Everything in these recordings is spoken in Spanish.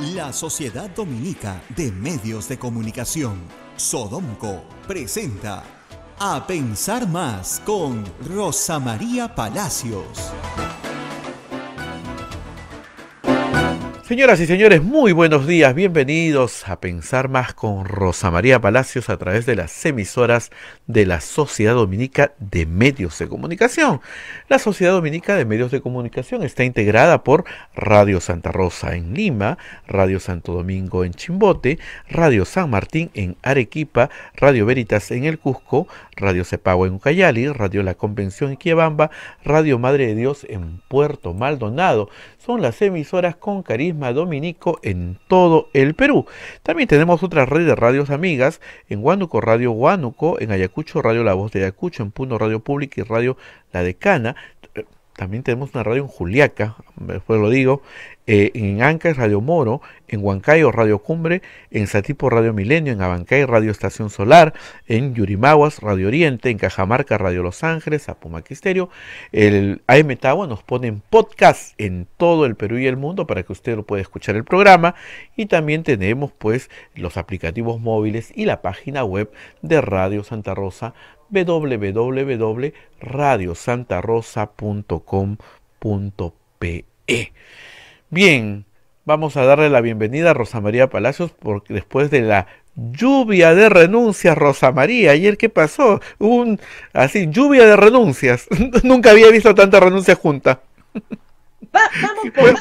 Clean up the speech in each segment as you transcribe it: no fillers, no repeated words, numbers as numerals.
La Sociedad Dominica de Medios de Comunicación, Sodomco, presenta A Pensar Más con Rosa María Palacios. Señoras y señores, muy buenos días, bienvenidos a Pensar Más con Rosa María Palacios a través de las emisoras de la Sociedad Dominica de Medios de Comunicación. La Sociedad Dominica de Medios de Comunicación está integrada por Radio Santa Rosa en Lima, Radio Santo Domingo en Chimbote, Radio San Martín en Arequipa, Radio Veritas en el Cusco, Radio Cepagua en Ucayali, Radio La Convención en Quiabamba, Radio Madre de Dios en Puerto Maldonado. Son las emisoras con carisma dominico en todo el Perú. También tenemos otra red de radios amigas en Huánuco, Radio Huánuco, en Ayacucho, Radio La Voz de Ayacucho, en Puno, Radio Pública y Radio La Decana. También tenemos una radio en Juliaca, después lo digo, en Ancash, Radio Moro, en Huancayo, Radio Cumbre, en Satipo, Radio Milenio, en Abancay, Radio Estación Solar, en Yurimaguas, Radio Oriente, en Cajamarca, Radio Los Ángeles, Apumaquisterio. El AM Tagua nos pone en podcast en todo el Perú y el mundo para que usted lo pueda escuchar el programa. Y también tenemos pues los aplicativos móviles y la página web de Radio Santa Rosa, www.radiosantarosa.com.pe. Bien, vamos a darle la bienvenida a Rosa María Palacios porque después de la lluvia de renuncias, Rosa María, ayer ¿qué pasó? Hubo así, lluvia de renuncias. Nunca había visto tanta renuncia junta. Vamos por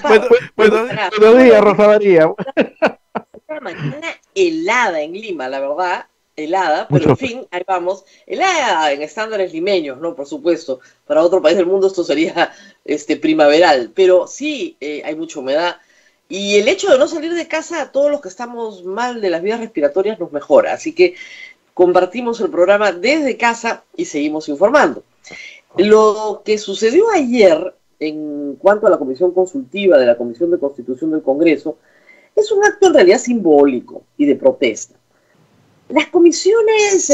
Buenos días, Rosa María. una mañana helada en Lima, la verdad, helada, pero Mucho en fin, ahí vamos. Helada en estándares limeños, ¿no? Por supuesto. Para otro país del mundo esto sería primaveral, pero sí hay mucha humedad. Y el hecho de no salir de casa a todos los que estamos mal de las vías respiratorias nos mejora. Así que compartimos el programa desde casa y seguimos informando. Lo que sucedió ayer en cuanto a la comisión consultiva de la Comisión de Constitución del Congreso es un acto en realidad simbólico y de protesta. Las comisiones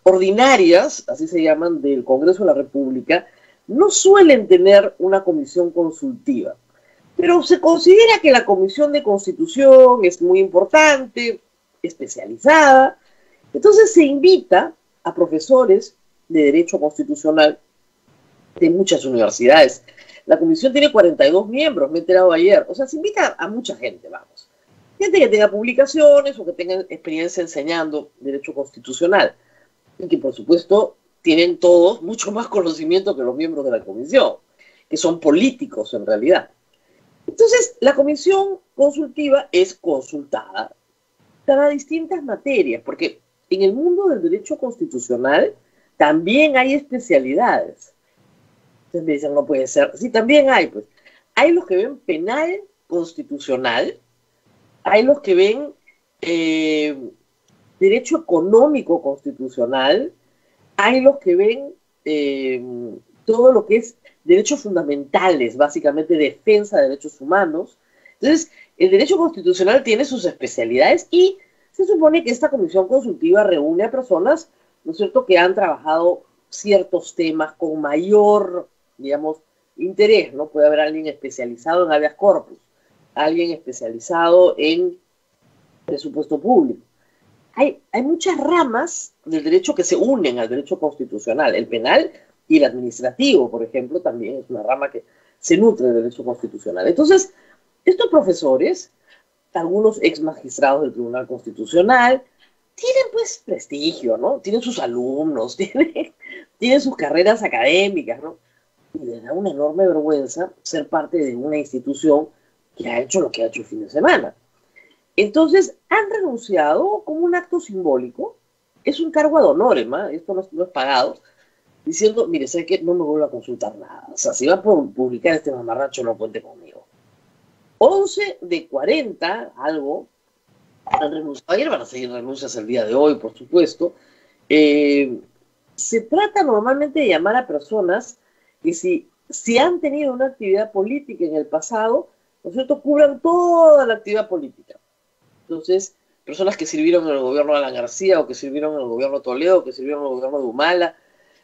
ordinarias, así se llaman, del Congreso de la República, no suelen tener una comisión consultiva, pero se considera que la Comisión de Constitución es muy importante, especializada, entonces se invita a profesores de Derecho Constitucional de muchas universidades. La comisión tiene 42 miembros, me he enterado ayer, o sea, se invita a mucha gente, vamos. Gente que tenga publicaciones o que tenga experiencia enseñando Derecho Constitucional, y que por supuesto tienen todos mucho más conocimiento que los miembros de la comisión, que son políticos en realidad. Entonces, la comisión consultiva es consultada para distintas materias, porque en el mundo del derecho constitucional también hay especialidades. Entonces me dicen, no puede ser. Sí, también hay, pues. Hay los que ven penal constitucional, hay los que ven derecho económico constitucional, hay los que ven todo lo que es derechos fundamentales, básicamente defensa de derechos humanos. Entonces, el derecho constitucional tiene sus especialidades y se supone que esta comisión consultiva reúne a personas, ¿no es cierto?, que han trabajado ciertos temas con mayor, digamos, interés, ¿no? Puede haber alguien especializado en habeas corpus, alguien especializado en presupuesto público. Hay muchas ramas del derecho que se unen al derecho constitucional. El penal y el administrativo, por ejemplo, también es una rama que se nutre del derecho constitucional. Entonces, estos profesores, algunos ex magistrados del Tribunal Constitucional, tienen pues prestigio, ¿no? Tienen sus alumnos, tienen sus carreras académicas, ¿no? Y les da una enorme vergüenza ser parte de una institución que ha hecho lo que ha hecho el fin de semana. Entonces, han renunciado como un acto simbólico, es un cargo ad honorem, ¿eh? Esto no es pagado, diciendo, mire, ¿sabe qué? No me vuelvo a consultar nada. O sea, si va a publicar este mamarracho, no cuente conmigo. 11 de 40, algo, han renunciado. Ayer van a seguir renuncias el día de hoy, por supuesto. Se trata normalmente de llamar a personas que si han tenido una actividad política en el pasado, ¿no es cierto?, cubran toda la actividad política. Entonces, personas que sirvieron en el gobierno de Alan García, o que sirvieron en el gobierno de Toledo, o que sirvieron en el gobierno de Humala,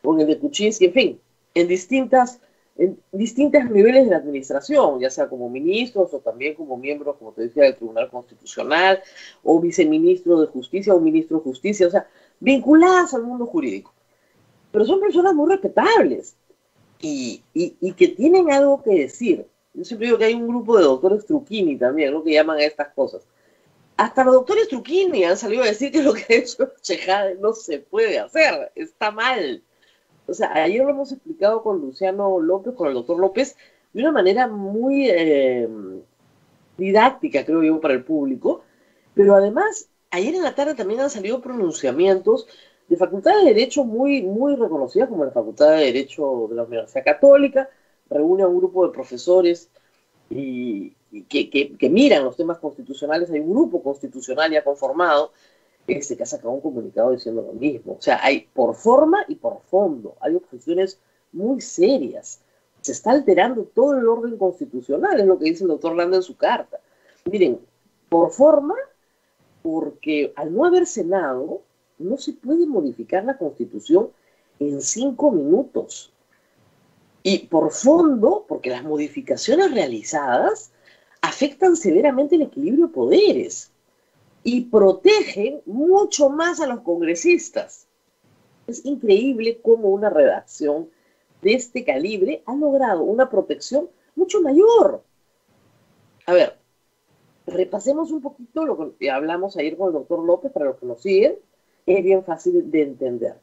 o en el de Kuczynski, en fin, en distintas en distintos niveles de la administración, ya sea como ministros o también como miembros, como te decía, del Tribunal Constitucional, o viceministro de Justicia o ministro de Justicia, o sea, vinculadas al mundo jurídico. Pero son personas muy respetables y que tienen algo que decir. Yo siempre digo que hay un grupo de doctores Truquini también, ¿no?, que llaman a estas cosas. Hasta los doctores Truquini han salido a decir que lo que ha hecho Chejade no se puede hacer, está mal. O sea, ayer lo hemos explicado con Luciano López, con el doctor López, de una manera muy didáctica, creo yo, para el público, pero además, ayer en la tarde también han salido pronunciamientos de facultades de Derecho muy, muy reconocidas, como la Facultad de Derecho de la Universidad Católica, reúne a un grupo de profesores que miran los temas constitucionales. Hay un grupo constitucional ya conformado, que ha sacado un comunicado diciendo lo mismo. O sea, hay por forma y por fondo, hay objeciones muy serias. Se está alterando todo el orden constitucional, es lo que dice el doctor Landa en su carta. Miren, por forma, porque al no haber Senado, no se puede modificar la Constitución en 5 minutos. Y por fondo, porque las modificaciones realizadas afectan severamente el equilibrio de poderes y protegen mucho más a los congresistas. Es increíble cómo una redacción de este calibre ha logrado una protección mucho mayor. A ver, repasemos un poquito lo que hablamos ayer con el doctor López, para los que nos siguen, es bien fácil de entender.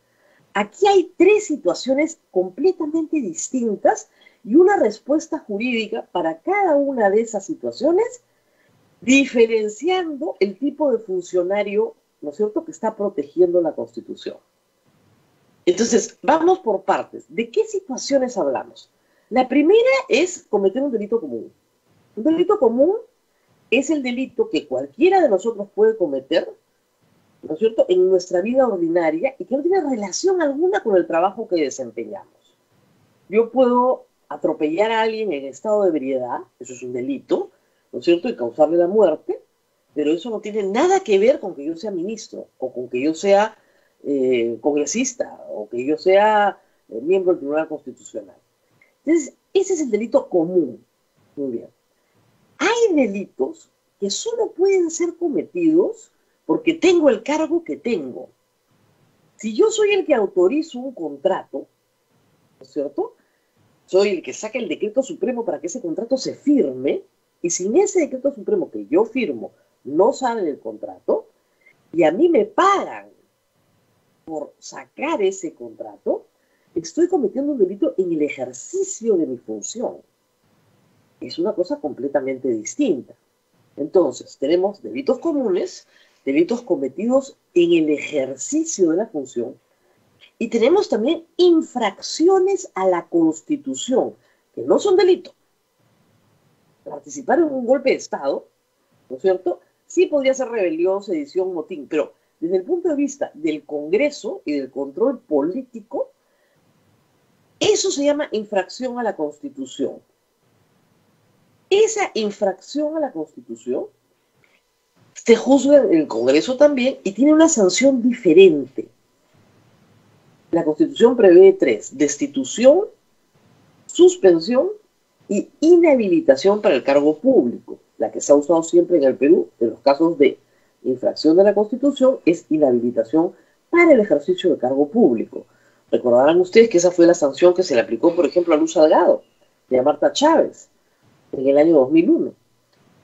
Aquí hay 3 situaciones completamente distintas y una respuesta jurídica para cada una de esas situaciones, diferenciando el tipo de funcionario, ¿no es cierto?, que está protegiendo la Constitución. Entonces, vamos por partes. ¿De qué situaciones hablamos? La primera es cometer un delito común. Un delito común es el delito que cualquiera de nosotros puede cometer, ¿no es cierto?, en nuestra vida ordinaria y que no tiene relación alguna con el trabajo que desempeñamos. Yo puedo atropellar a alguien en estado de ebriedad, eso es un delito, ¿no es cierto?, y causarle la muerte, pero eso no tiene nada que ver con que yo sea ministro, o con que yo sea congresista, o que yo sea miembro del Tribunal Constitucional. Entonces, ese es el delito común. Muy bien. Hay delitos que solo pueden ser cometidos porque tengo el cargo que tengo. Si yo soy el que autorizo un contrato, ¿no es cierto?, soy el que saca el decreto supremo para que ese contrato se firme, y sin ese decreto supremo que yo firmo no sale el contrato, y a mí me pagan por sacar ese contrato, estoy cometiendo un delito en el ejercicio de mi función. Es una cosa completamente distinta. Entonces, tenemos delitos comunes, delitos cometidos en el ejercicio de la función, y tenemos también infracciones a la Constitución, que no son delitos. Participar en un golpe de Estado, ¿no es cierto?, sí podría ser rebelión, sedición, motín, pero desde el punto de vista del Congreso y del control político, eso se llama infracción a la Constitución. Esa infracción a la Constitución se juzga en el Congreso también y tiene una sanción diferente. La Constitución prevé 3: destitución, suspensión y inhabilitación para el cargo público. La que se ha usado siempre en el Perú, en los casos de infracción de la Constitución, es inhabilitación para el ejercicio de cargo público. Recordarán ustedes que esa fue la sanción que se le aplicó, por ejemplo, a Luz Salgado y a Marta Chávez en el año 2001.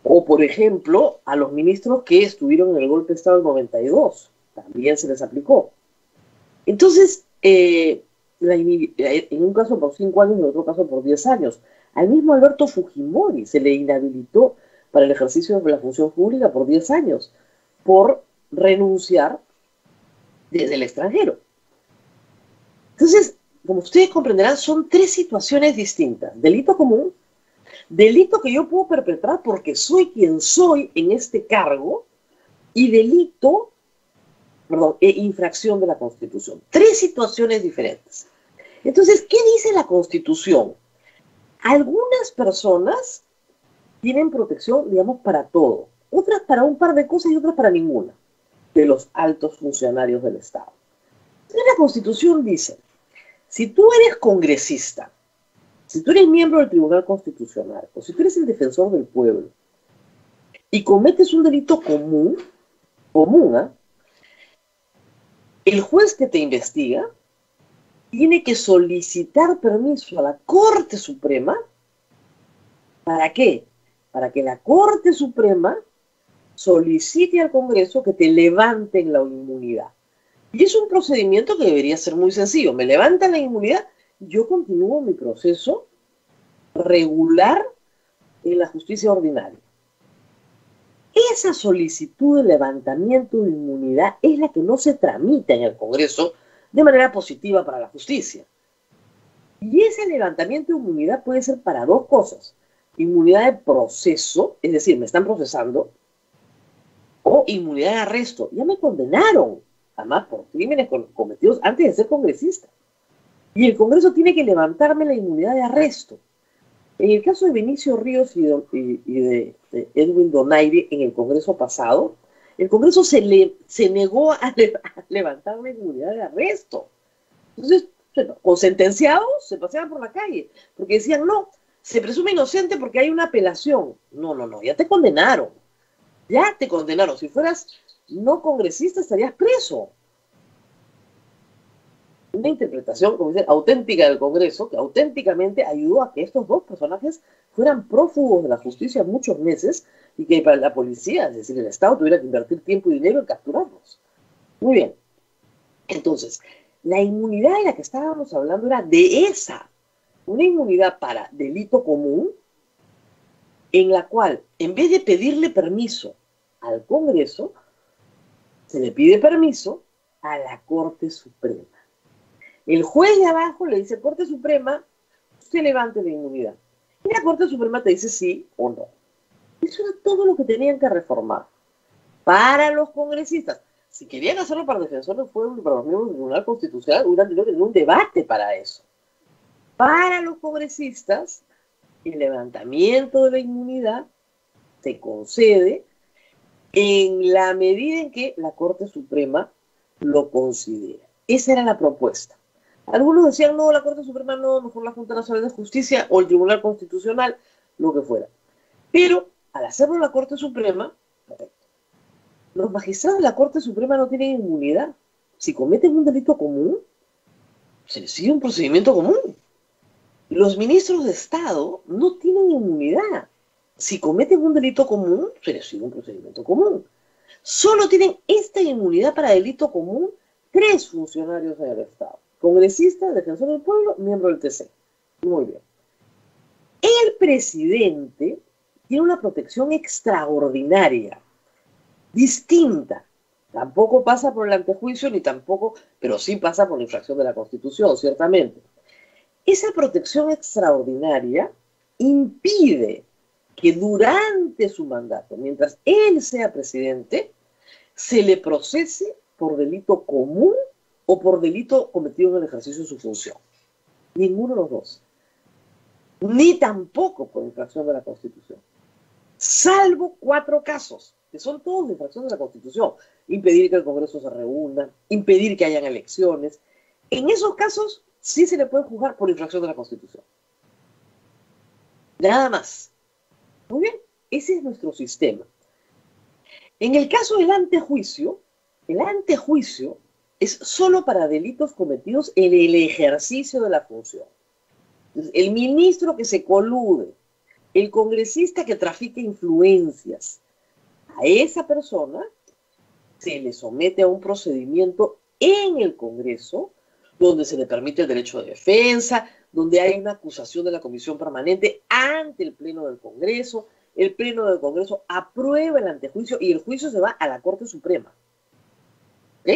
O, por ejemplo, a los ministros que estuvieron en el golpe de Estado del 92. También se les aplicó. Entonces, en un caso por 5 años y en otro caso por 10 años. Al mismo Alberto Fujimori se le inhabilitó para el ejercicio de la función pública por 10 años, por renunciar desde el extranjero. Entonces, como ustedes comprenderán, son 3 situaciones distintas. Delito común, delito que yo puedo perpetrar porque soy quien soy en este cargo, y infracción de la Constitución. 3 situaciones diferentes. Entonces, ¿qué dice la Constitución? Algunas personas tienen protección, digamos, para todo. Otras para un par de cosas y otras para ninguna, de los altos funcionarios del Estado. Entonces, la Constitución dice, si tú eres congresista Si tú eres miembro del Tribunal Constitucional, o si tú eres el defensor del pueblo, y cometes un delito común, ¿ah? El juez que te investiga tiene que solicitar permiso a la Corte Suprema. ¿Para qué? Para que la Corte Suprema solicite al Congreso que te levanten la inmunidad. Y es un procedimiento que debería ser muy sencillo. Me levantan la inmunidad, yo continúo mi proceso regular en la justicia ordinaria. Esa solicitud de levantamiento de inmunidad es la que no se tramita en el Congreso de manera positiva para la justicia. Y ese levantamiento de inmunidad puede ser para dos cosas. Inmunidad de proceso, es decir, me están procesando, o inmunidad de arresto. Ya me condenaron, además por crímenes cometidos antes de ser congresista. Y el Congreso tiene que levantarme la inmunidad de arresto. En el caso de Benicio Ríos y de Edwin Donaire en el Congreso pasado, el Congreso se negó a levantar la inmunidad de arresto. Entonces, con sentenciados se paseaban por la calle, porque decían, no, se presume inocente porque hay una apelación. No, ya te condenaron. Ya te condenaron. Si fueras no congresista estarías preso. Una interpretación, como dicen, auténtica del Congreso, que auténticamente ayudó a que estos dos personajes fueran prófugos de la justicia muchos meses y que para la policía, es decir, el Estado, tuviera que invertir tiempo y dinero en capturarlos. Muy bien. Entonces, la inmunidad de la que estábamos hablando era de esa, una inmunidad para delito común, en la cual, en vez de pedirle permiso al Congreso, se le pide permiso a la Corte Suprema. El juez de abajo le dice, Corte Suprema, usted levante la inmunidad. Y la Corte Suprema te dice sí o no. Eso era todo lo que tenían que reformar. Para los congresistas. Si querían hacerlo para defensores del pueblo y para los miembros del Tribunal Constitucional, hubieran tenido que tener un debate para eso. Para los congresistas, el levantamiento de la inmunidad se concede en la medida en que la Corte Suprema lo considera. Esa era la propuesta. Algunos decían, no, la Corte Suprema no, mejor la Junta Nacional de Justicia o el Tribunal Constitucional, lo que fuera. Pero, al hacerlo la Corte Suprema, los magistrados de la Corte Suprema no tienen inmunidad. Si cometen un delito común, se les sigue un procedimiento común. Los ministros de Estado no tienen inmunidad. Si cometen un delito común, se les sigue un procedimiento común. Solo tienen esta inmunidad para delito común 3 funcionarios del Estado. Congresista, defensor del pueblo, miembro del TC. Muy bien. El presidente tiene una protección extraordinaria, distinta. Tampoco pasa por el antejuicio, ni tampoco, pero sí pasa por la infracción de la Constitución, ciertamente. Esa protección extraordinaria impide que durante su mandato, mientras él sea presidente, se le procese por delito común o por delito cometido en el ejercicio de su función. Ninguno de los dos. Ni tampoco por infracción de la Constitución. Salvo 4 casos, que son todos de infracción de la Constitución. Impedir que el Congreso se reúna, impedir que hayan elecciones. En esos casos sí se le puede juzgar por infracción de la Constitución. Nada más. Muy bien, ese es nuestro sistema. En el caso del antejuicio, el antejuicio es solo para delitos cometidos en el ejercicio de la función. Entonces, el ministro que se colude, el congresista que trafica influencias, a esa persona se le somete a un procedimiento en el Congreso donde se le permite el derecho de defensa, donde hay una acusación de la Comisión Permanente ante el Pleno del Congreso. El Pleno del Congreso aprueba el antejuicio y el juicio se va a la Corte Suprema. ¿Ok?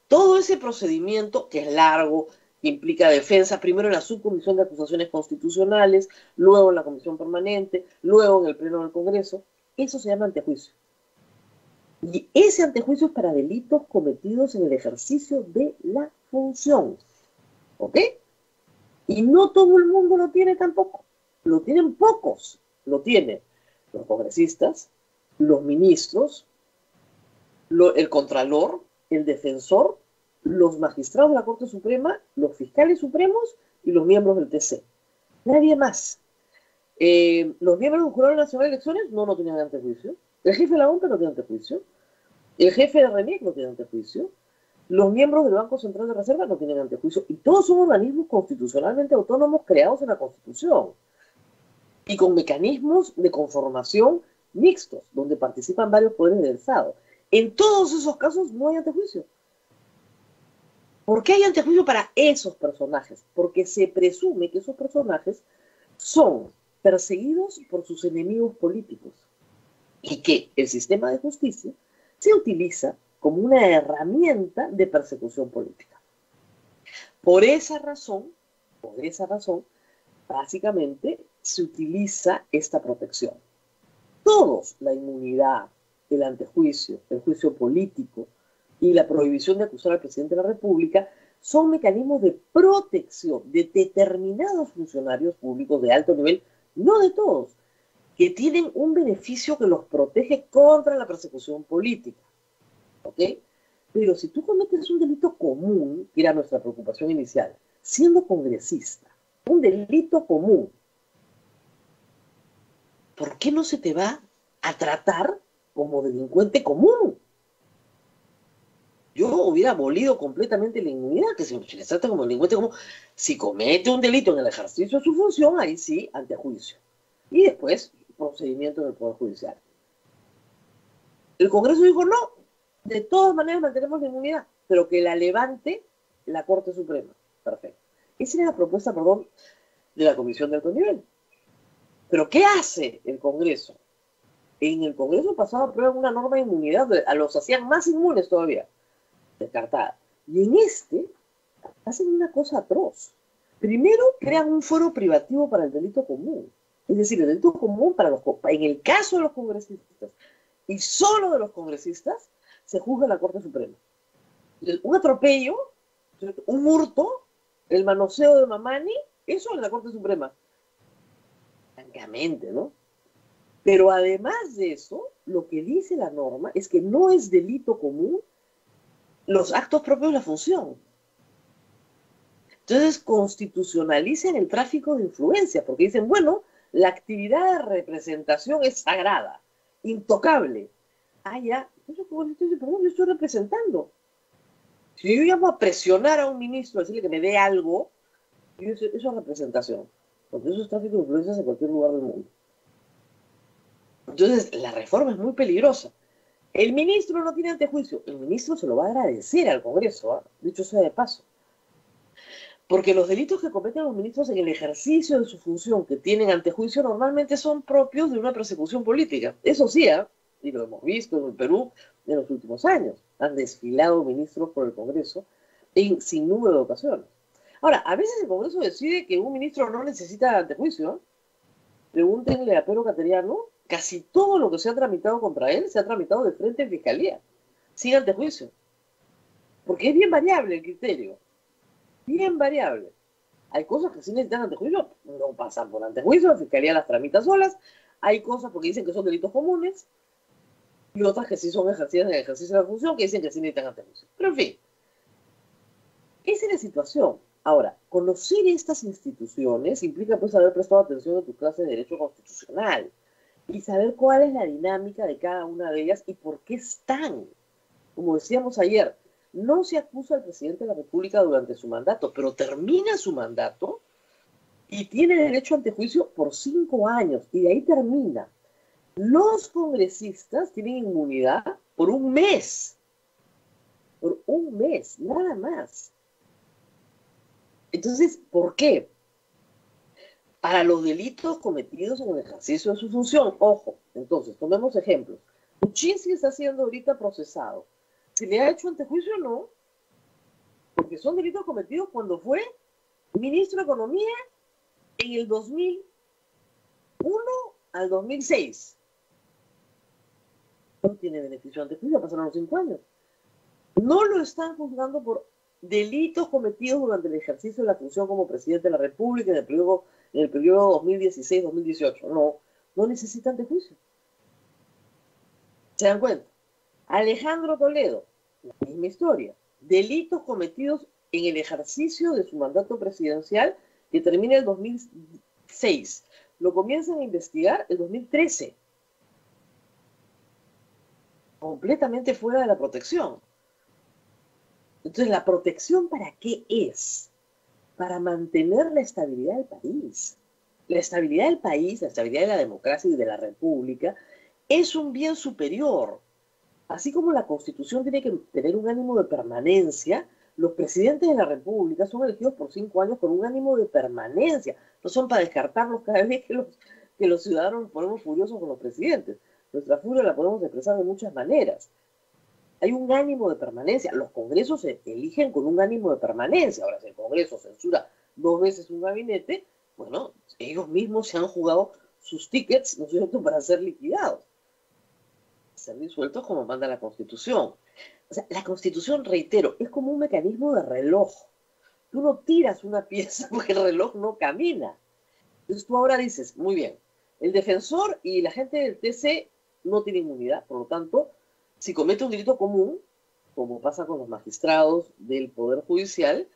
Todo ese procedimiento, que es largo, que implica defensa, primero en la Subcomisión de Acusaciones Constitucionales, luego en la Comisión Permanente, luego en el Pleno del Congreso, eso se llama antejuicio. Y ese antejuicio es para delitos cometidos en el ejercicio de la función. ¿Ok? Y no todo el mundo lo tiene tampoco. Lo tienen pocos. Lo tienen los congresistas, los ministros, el contralor, el defensor, los magistrados de la Corte Suprema, los fiscales supremos y los miembros del TC. Nadie más. Los miembros del Jurado Nacional de Elecciones no tienen antejuicio. El jefe de la OMP no tiene antejuicio. El jefe de RENIEC no tiene antejuicio. Los miembros del Banco Central de Reserva no tienen antejuicio. Y todos son organismos constitucionalmente autónomos creados en la Constitución. Y con mecanismos de conformación mixtos, donde participan varios poderes del Estado. En todos esos casos no hay antejuicio. ¿Por qué hay antejuicio para esos personajes? Porque se presume que esos personajes son perseguidos por sus enemigos políticos y que el sistema de justicia se utiliza como una herramienta de persecución política. Por esa razón, básicamente se utiliza esta protección. Todos, la inmunidad, el antejuicio, el juicio político y la prohibición de acusar al presidente de la República son mecanismos de protección de determinados funcionarios públicos de alto nivel, no de todos, que tienen un beneficio que los protege contra la persecución política. ¿Ok? Pero si tú cometes un delito común, que era nuestra preocupación inicial, siendo congresista, un delito común, ¿por qué no se te va a tratar como delincuente común? Yo hubiera abolido completamente la inmunidad, que se les trata como delincuente común. Si comete un delito en el ejercicio de su función, ahí sí, antejuicio. Y después, procedimiento en el Poder Judicial. El Congreso dijo, no, de todas maneras mantenemos la inmunidad, pero que la levante la Corte Suprema. Perfecto. Esa era la propuesta, de la Comisión de Alto Nivel. Pero ¿qué hace el Congreso? En el Congreso pasado aprueban una norma de inmunidad, los hacían más inmunes todavía, descartada. Y en hacen una cosa atroz. Primero crean un foro privativo para el delito común. Es decir, el delito común en el caso de los congresistas y solo de los congresistas, se juzga en la Corte Suprema. Un atropello, un hurto, el manoseo de Mamani, eso en la Corte Suprema. Francamente, ¿no? Pero además de eso, lo que dice la norma es que no es delito común los actos propios de la función. Entonces constitucionalizan el tráfico de influencia, porque dicen, bueno, la actividad de representación es sagrada, intocable. Ah, ya, perdón, yo estoy representando. Si yo llamo a presionar a un ministro, a decirle que me dé algo, eso es representación, porque eso es tráfico de influencias en cualquier lugar del mundo. Entonces, la reforma es muy peligrosa. El ministro no tiene antejuicio. El ministro se lo va a agradecer al Congreso, ¿eh? Dicho sea de paso. Porque los delitos que cometen los ministros en el ejercicio de su función que tienen antejuicio normalmente son propios de una persecución política. Eso sí, ¿eh? Y lo hemos visto en el Perú en los últimos años. Han desfilado ministros por el Congreso en sin número de ocasiones. Ahora, a veces el Congreso decide que un ministro no necesita antejuicio, ¿eh? Pregúntenle a Pedro Cateriano, casi todo lo que se ha tramitado contra él se ha tramitado de frente en fiscalía, sin antejuicio. Porque es bien variable el criterio. Bien variable. Hay cosas que sí necesitan antejuicio, no pasan por antejuicio, la fiscalía las tramita solas. Hay cosas porque dicen que son delitos comunes y otras que sí son ejercidas en el ejercicio de la función que dicen que sí necesitan antejuicio. Pero en fin, esa es la situación. Ahora, conocer estas instituciones implica pues haber prestado atención a tu clase de Derecho Constitucional y saber cuál es la dinámica de cada una de ellas y por qué están. Como decíamos ayer, no se acusa al presidente de la República durante su mandato, pero termina su mandato y tiene derecho a antejuicio por 5 años y de ahí termina. Los congresistas tienen inmunidad por 1 mes. Por 1 mes, nada más. Entonces, ¿por qué? Para los delitos cometidos en el ejercicio de su función. Ojo, entonces, tomemos ejemplos. Kuczynski está siendo ahorita procesado. ¿Se le ha hecho antejuicio o no? Porque son delitos cometidos cuando fue ministro de Economía en el 2001 al 2006. No tiene beneficio de antejuicio, pasaron los 5 años. No lo están juzgando por delitos cometidos durante el ejercicio de la función como presidente de la República en el periodo 2016-2018. No necesita antejuicio. ¿Se dan cuenta? Alejandro Toledo, la misma historia. Delitos cometidos en el ejercicio de su mandato presidencial que termina el 2006. Lo comienzan a investigar el 2013. Completamente fuera de la protección. Entonces, ¿la protección para qué es? Para mantener la estabilidad del país. La estabilidad del país, la estabilidad de la democracia y de la república es un bien superior. Así como la Constitución tiene que tener un ánimo de permanencia, los presidentes de la república son elegidos por 5 años con un ánimo de permanencia. No son para descartarlos cada vez que los ciudadanos nos ponemos furiosos con los presidentes. Nuestra furia la podemos expresar de muchas maneras. Hay un ánimo de permanencia. Los congresos se eligen con un ánimo de permanencia. Ahora, si el Congreso censura 2 veces un gabinete, bueno, ellos mismos se han jugado sus tickets, ¿no es cierto?, para ser liquidados. Ser disueltos como manda la Constitución. O sea, la Constitución, reitero, es como un mecanismo de reloj. Tú no tiras una pieza porque el reloj no camina. Entonces tú ahora dices, muy bien, el defensor y la gente del TC no tienen inmunidad, por lo tanto, si comete un delito común, como pasa con los magistrados del Poder Judicial,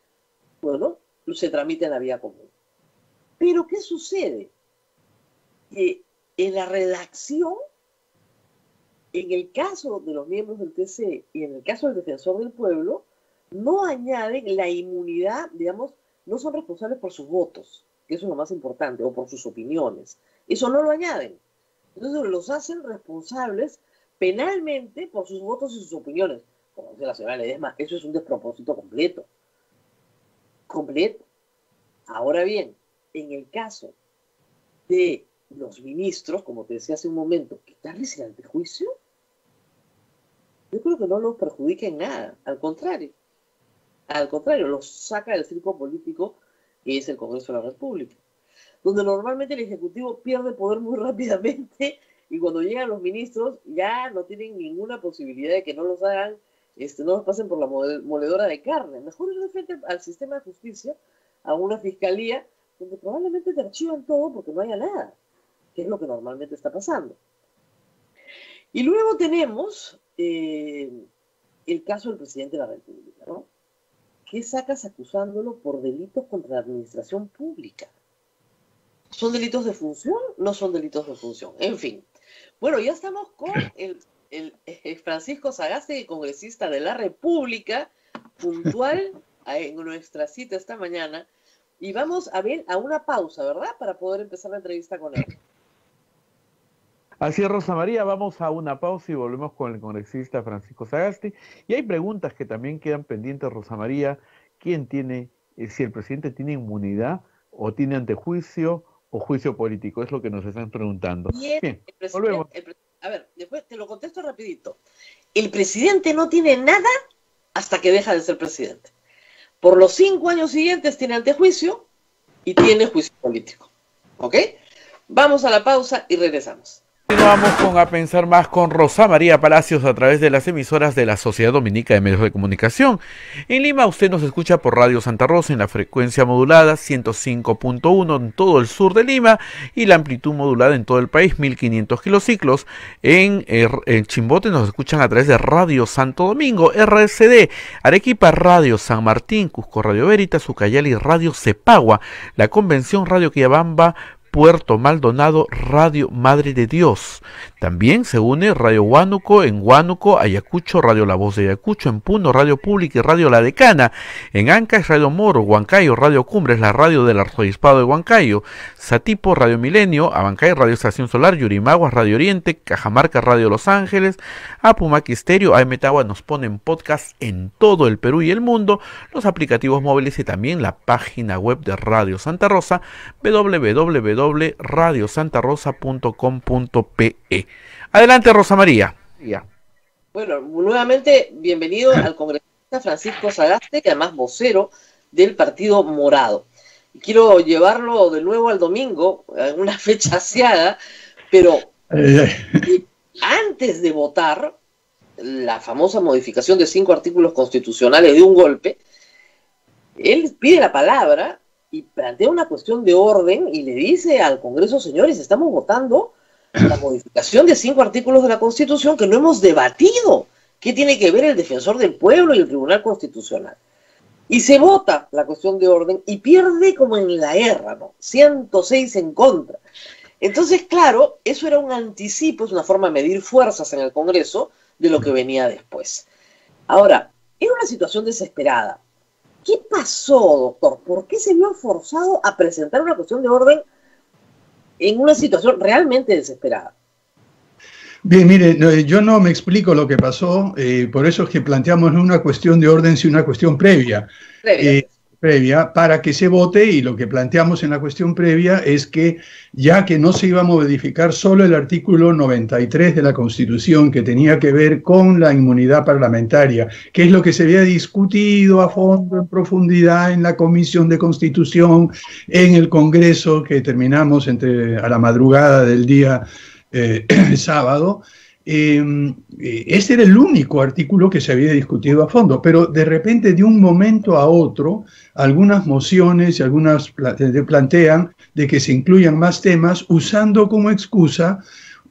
bueno, se tramita en la vía común. Pero ¿qué sucede? Que en la redacción, en el caso de los miembros del TC y en el caso del defensor del pueblo, no añaden la inmunidad, digamos, no son responsables por sus votos, que eso es lo más importante, o por sus opiniones. Eso no lo añaden. Entonces los hacen responsables penalmente por sus votos y sus opiniones. Como dice la señora Ledesma, eso es un despropósito completo. Completo. Ahora bien, en el caso de los ministros, como te decía hace un momento, quitarles el antejuicio, yo creo que no los perjudica en nada. Al contrario, los saca del circo político que es el Congreso de la República, donde normalmente el Ejecutivo pierde poder muy rápidamente y cuando llegan los ministros ya no tienen ninguna posibilidad de que no los hagan, no los pasen por la moledora de carne. Mejor ir de frente al sistema de justicia, a una fiscalía, donde probablemente te archivan todo porque no haya nada, que es lo que normalmente está pasando. Y luego tenemos el caso del presidente de la República, ¿no? ¿Qué sacas acusándolo por delitos contra la administración pública? ¿Son delitos de función? No son delitos de función. En fin. Bueno, ya estamos con el Francisco Sagasti, congresista de la República, puntual en nuestra cita esta mañana. Y vamos a ver a una pausa, ¿verdad? Para poder empezar la entrevista con él. Así es, Rosa María, vamos a una pausa y volvemos con el congresista Francisco Sagasti. Y hay preguntas que también quedan pendientes, Rosa María. ¿Quién tiene, si el presidente tiene inmunidad o tiene antejuicio o juicio político? Es lo que nos están preguntando. Bien, volvemos. A ver, después te lo contesto rapidito. El presidente no tiene nada hasta que deja de ser presidente. Por los 5 años siguientes tiene antejuicio y tiene juicio político. ¿Ok? Vamos a la pausa y regresamos. Continuamos con A Pensar Más con Rosa María Palacios a través de las emisoras de la Sociedad Dominica de Medios de Comunicación. En Lima usted nos escucha por Radio Santa Rosa en la frecuencia modulada 105.1 en todo el sur de Lima y la amplitud modulada en todo el país 1500 kilociclos. En Chimbote nos escuchan a través de Radio Santo Domingo, RSD, Arequipa Radio San Martín, Cusco Radio Veritas, Ucayali Radio Cepagua, la Convención Radio Quillabamba, Puerto Maldonado, Radio Madre de Dios. También se une Radio Huánuco en Huánuco, Ayacucho, Radio La Voz de Ayacucho, en Puno, Radio Pública y Radio La Decana. En Ancash, Radio Moro, Huancayo, Radio Cumbres, la radio del Arzobispado de Huancayo. Satipo, Radio Milenio, Abancay, Radio Estación Solar, Yurimaguas, Radio Oriente, Cajamarca, Radio Los Ángeles, Apumac Estéreo, AM Tagua nos ponen podcast en todo el Perú y el mundo, los aplicativos móviles y también la página web de Radio Santa Rosa, www.radiosantarosa.com.pe. Adelante, Rosa María. Bueno, nuevamente bienvenido al congresista Francisco Sagasti, que además vocero del Partido Morado. Quiero llevarlo de nuevo al domingo, en una fecha asiada, pero antes de votar la famosa modificación de 5 artículos constitucionales de un golpe, él pide la palabra y plantea una cuestión de orden y le dice al Congreso, señores, estamos votando la modificación de 5 artículos de la Constitución que no hemos debatido. ¿Qué tiene que ver el Defensor del Pueblo y el Tribunal Constitucional? Y se vota la cuestión de orden y pierde como en la guerra, ¿no? 106 en contra. Entonces, claro, eso era un anticipo, es una forma de medir fuerzas en el Congreso de lo que venía después. Ahora, era una situación desesperada. ¿Qué pasó, doctor? ¿Por qué se vio forzado a presentar una cuestión de orden en una situación realmente desesperada? Bien, mire, yo no me explico lo que pasó, por eso es que planteamos no una cuestión de orden, sino una cuestión previa. Previa para que se vote, y lo que planteamos en la cuestión previa es que, ya que no se iba a modificar solo el artículo 93 de la Constitución, que tenía que ver con la inmunidad parlamentaria, que es lo que se había discutido a fondo, en profundidad, en la Comisión de Constitución, en el Congreso, que terminamos a la madrugada del día sábado. Este era el único artículo que se había discutido a fondo, pero de repente, de un momento a otro, algunas mociones y algunas plantean de que se incluyan más temas, usando como excusa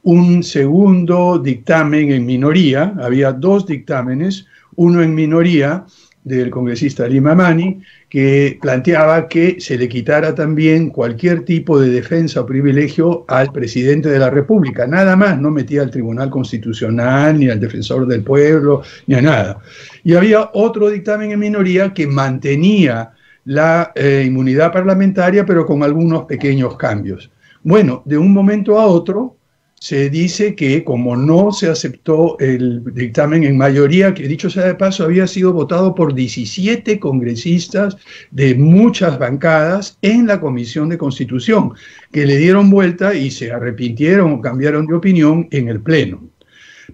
un segundo dictamen en minoría. Había dos dictámenes, uno en minoría del congresista Lima Mani, que planteaba que se le quitara también cualquier tipo de defensa o privilegio al presidente de la República. Nada más, no metía al Tribunal Constitucional, ni al Defensor del Pueblo, ni a nada. Y había otro dictamen en minoría que mantenía la inmunidad parlamentaria, pero con algunos pequeños cambios. Bueno, de un momento a otro se dice que, como no se aceptó el dictamen en mayoría, que dicho sea de paso había sido votado por 17 congresistas de muchas bancadas en la Comisión de Constitución, que le dieron vuelta y se arrepintieron o cambiaron de opinión en el Pleno.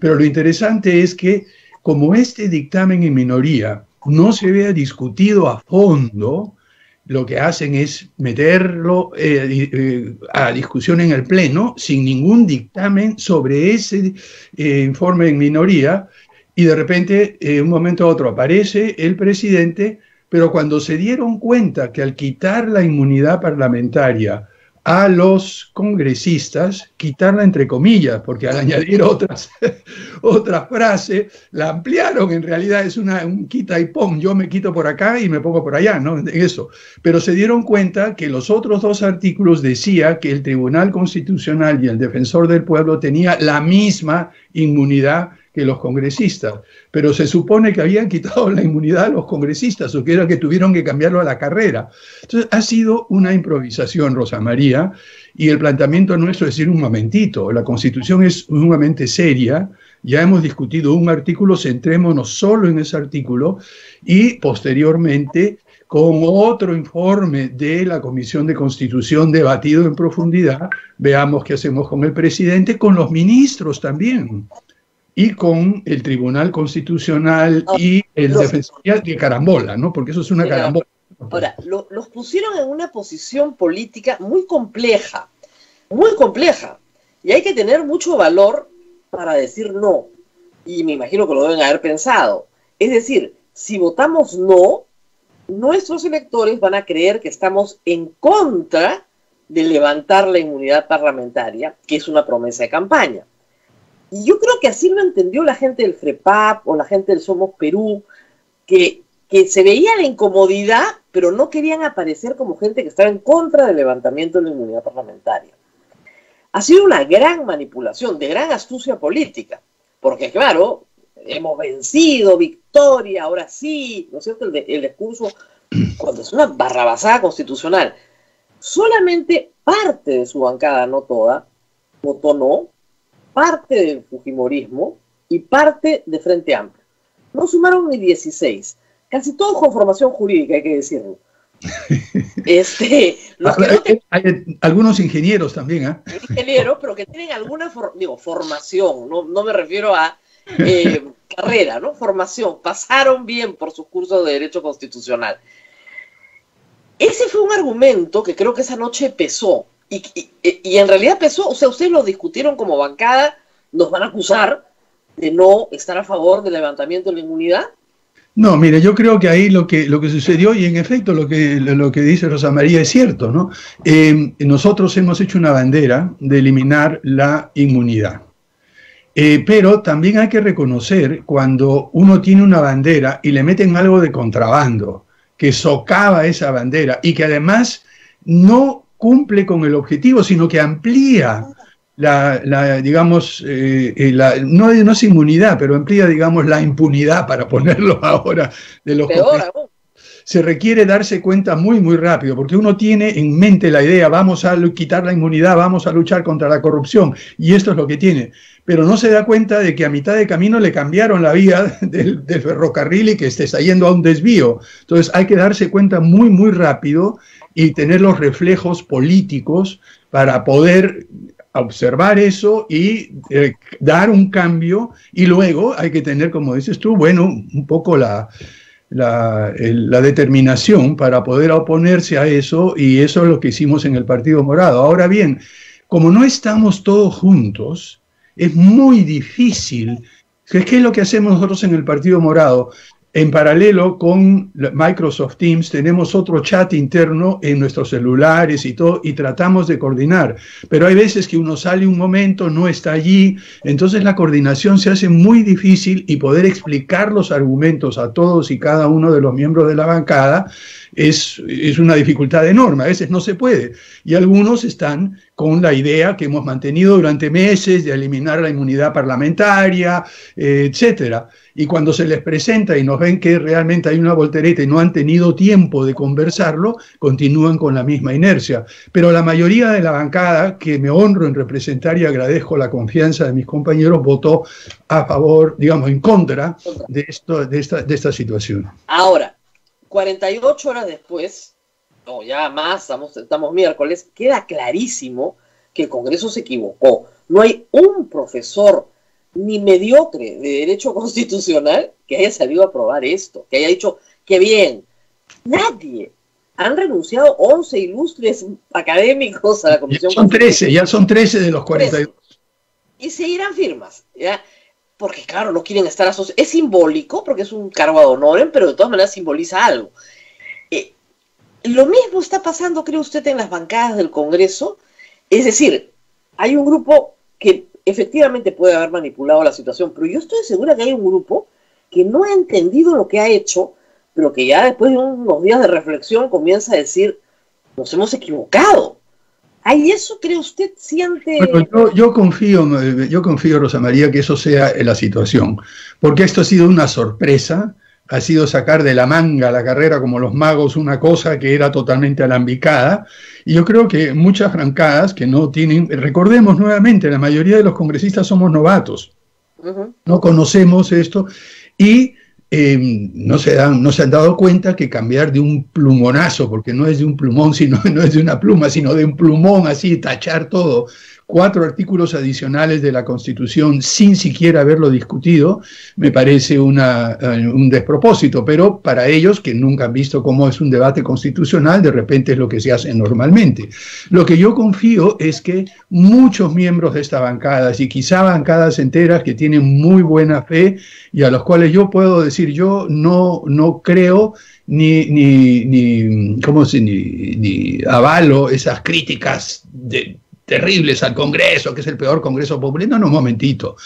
Pero lo interesante es que, como este dictamen en minoría no se había discutido a fondo, lo que hacen es meterlo a discusión en el Pleno sin ningún dictamen sobre ese informe en minoría, y de repente, un momento a otro, aparece el presidente, pero cuando se dieron cuenta que al quitar la inmunidad parlamentaria a los congresistas, quitarla entre comillas, porque al añadir otra frase, la ampliaron. En realidad es un quita y pon, yo me quito por acá y me pongo por allá, ¿no? Eso. Pero se dieron cuenta que los otros dos artículos decía que el Tribunal Constitucional y el Defensor del Pueblo tenía la misma inmunidad que los congresistas, pero se supone que habían quitado la inmunidad a los congresistas, o que era que tuvieron que cambiarlo a la carrera. Entonces ha sido una improvisación, Rosa María, y el planteamiento nuestro es decir, un momentito, la Constitución es sumamente seria, ya hemos discutido un artículo, centrémonos solo en ese artículo, y posteriormente, con otro informe de la Comisión de Constitución debatido en profundidad, veamos qué hacemos con el presidente, con los ministros también, y con el Tribunal Constitucional y el Defensoría de carambola, ¿no? Porque eso es una carambola. Ahora, los pusieron en una posición política muy compleja, y hay que tener mucho valor para decir no, y me imagino que lo deben haber pensado. Es decir, si votamos no, nuestros electores van a creer que estamos en contra de levantar la inmunidad parlamentaria, que es una promesa de campaña. Y yo creo que así lo entendió la gente del FREPAP o la gente del Somos Perú, que se veía la incomodidad, pero no querían aparecer como gente que estaba en contra del levantamiento de la inmunidad parlamentaria. Ha sido una gran manipulación, de gran astucia política, porque claro, hemos vencido, victoria, ahora sí, ¿no es cierto? El discurso, cuando es una barrabasada constitucional, solamente parte de su bancada, no toda, votó no, parte del fujimorismo y parte de Frente Amplio. No sumaron ni 16, casi todos con formación jurídica, hay que decirlo. Hay algunos ingenieros también, ¿eh? Ingenieros, pero que tienen alguna formación, no me refiero a carrera, ¿no? Formación, pasaron bien por sus cursos de Derecho Constitucional. Ese fue un argumento que creo que esa noche pesó. Y en realidad pesó, o sea, ustedes lo discutieron como bancada, nos van a acusar de no estar a favor del levantamiento de la inmunidad. No, mire, yo creo que ahí lo que sucedió, y en efecto lo que dice Rosa María es cierto, ¿no? Nosotros hemos hecho una bandera de eliminar la inmunidad. Pero también hay que reconocer cuando uno tiene una bandera y le meten algo de contrabando, que socava esa bandera y que además no cumple con el objetivo, sino que amplía digamos, no es inmunidad, pero amplía, digamos, la impunidad, para ponerlo ahora de los se requiere darse cuenta muy, muy rápido, porque uno tiene en mente la idea, vamos a quitar la inmunidad, vamos a luchar contra la corrupción, y esto es lo que tiene, pero no se da cuenta de que a mitad de camino le cambiaron la vía del ferrocarril y que se está yendo a un desvío. Entonces hay que darse cuenta muy, muy rápido y tener los reflejos políticos para poder observar eso y dar un cambio, y luego hay que tener, como dices tú, bueno, un poco la determinación para poder oponerse a eso, y eso es lo que hicimos en el Partido Morado. Ahora bien, como no estamos todos juntos, es muy difícil. ¿Qué es lo que hacemos nosotros en el Partido Morado? En paralelo con Microsoft Teams tenemos otro chat interno en nuestros celulares y todo, y tratamos de coordinar. Pero hay veces que uno sale un momento, no está allí, entonces la coordinación se hace muy difícil, y poder explicar los argumentos a todos y cada uno de los miembros de la bancada es una dificultad enorme. A veces no se puede. Y algunos están con la idea que hemos mantenido durante meses de eliminar la inmunidad parlamentaria, etcétera. Y cuando se les presenta y nos ven que realmente hay una voltereta y no han tenido tiempo de conversarlo, continúan con la misma inercia. Pero la mayoría de la bancada, que me honro en representar y agradezco la confianza de mis compañeros, votó a favor, digamos, en contra de esta situación. Ahora, 48 horas después, no, ya más, estamos miércoles, queda clarísimo que el Congreso se equivocó. No hay un profesor ni mediocre de Derecho Constitucional que haya salido a aprobar esto, que haya dicho que bien. Nadie. Han renunciado 11 ilustres académicos a la Comisión. Ya son 13 de los 42. Y seguirán firmas, ¿ya? Porque claro, no quieren estar asociados. Es simbólico, porque es un cargo ad honorem, pero de todas maneras simboliza algo. Lo mismo está pasando, ¿cree usted, en las bancadas del Congreso? Es decir, hay un grupo que efectivamente puede haber manipulado la situación, pero yo estoy segura que hay un grupo que no ha entendido lo que ha hecho, pero que ya después de unos días de reflexión comienza a decir, nos hemos equivocado. ¿Hay eso, cree usted, siente? Bueno, yo confío, Rosa María, que eso sea la situación, porque esto ha sido una sorpresa, ha sido sacar de la manga la carrera como los magos una cosa que era totalmente alambicada, y yo creo que muchas bancadas que no tienen, recordemos nuevamente, la mayoría de los congresistas somos novatos, no conocemos esto, y no se han dado cuenta que cambiar de un plumonazo, porque no es de un plumón, no es de una pluma, sino de un plumón, así, tachar todo, 4 artículos adicionales de la Constitución sin siquiera haberlo discutido, me parece un despropósito, pero para ellos, que nunca han visto cómo es un debate constitucional, de repente es lo que se hace normalmente. Lo que yo confío es que muchos miembros de esta bancada, y quizá bancadas enteras que tienen muy buena fe, y a los cuales yo puedo decir, yo no creo ni avalo esas críticas terribles al Congreso, que es el peor Congreso popular. No, un momentito.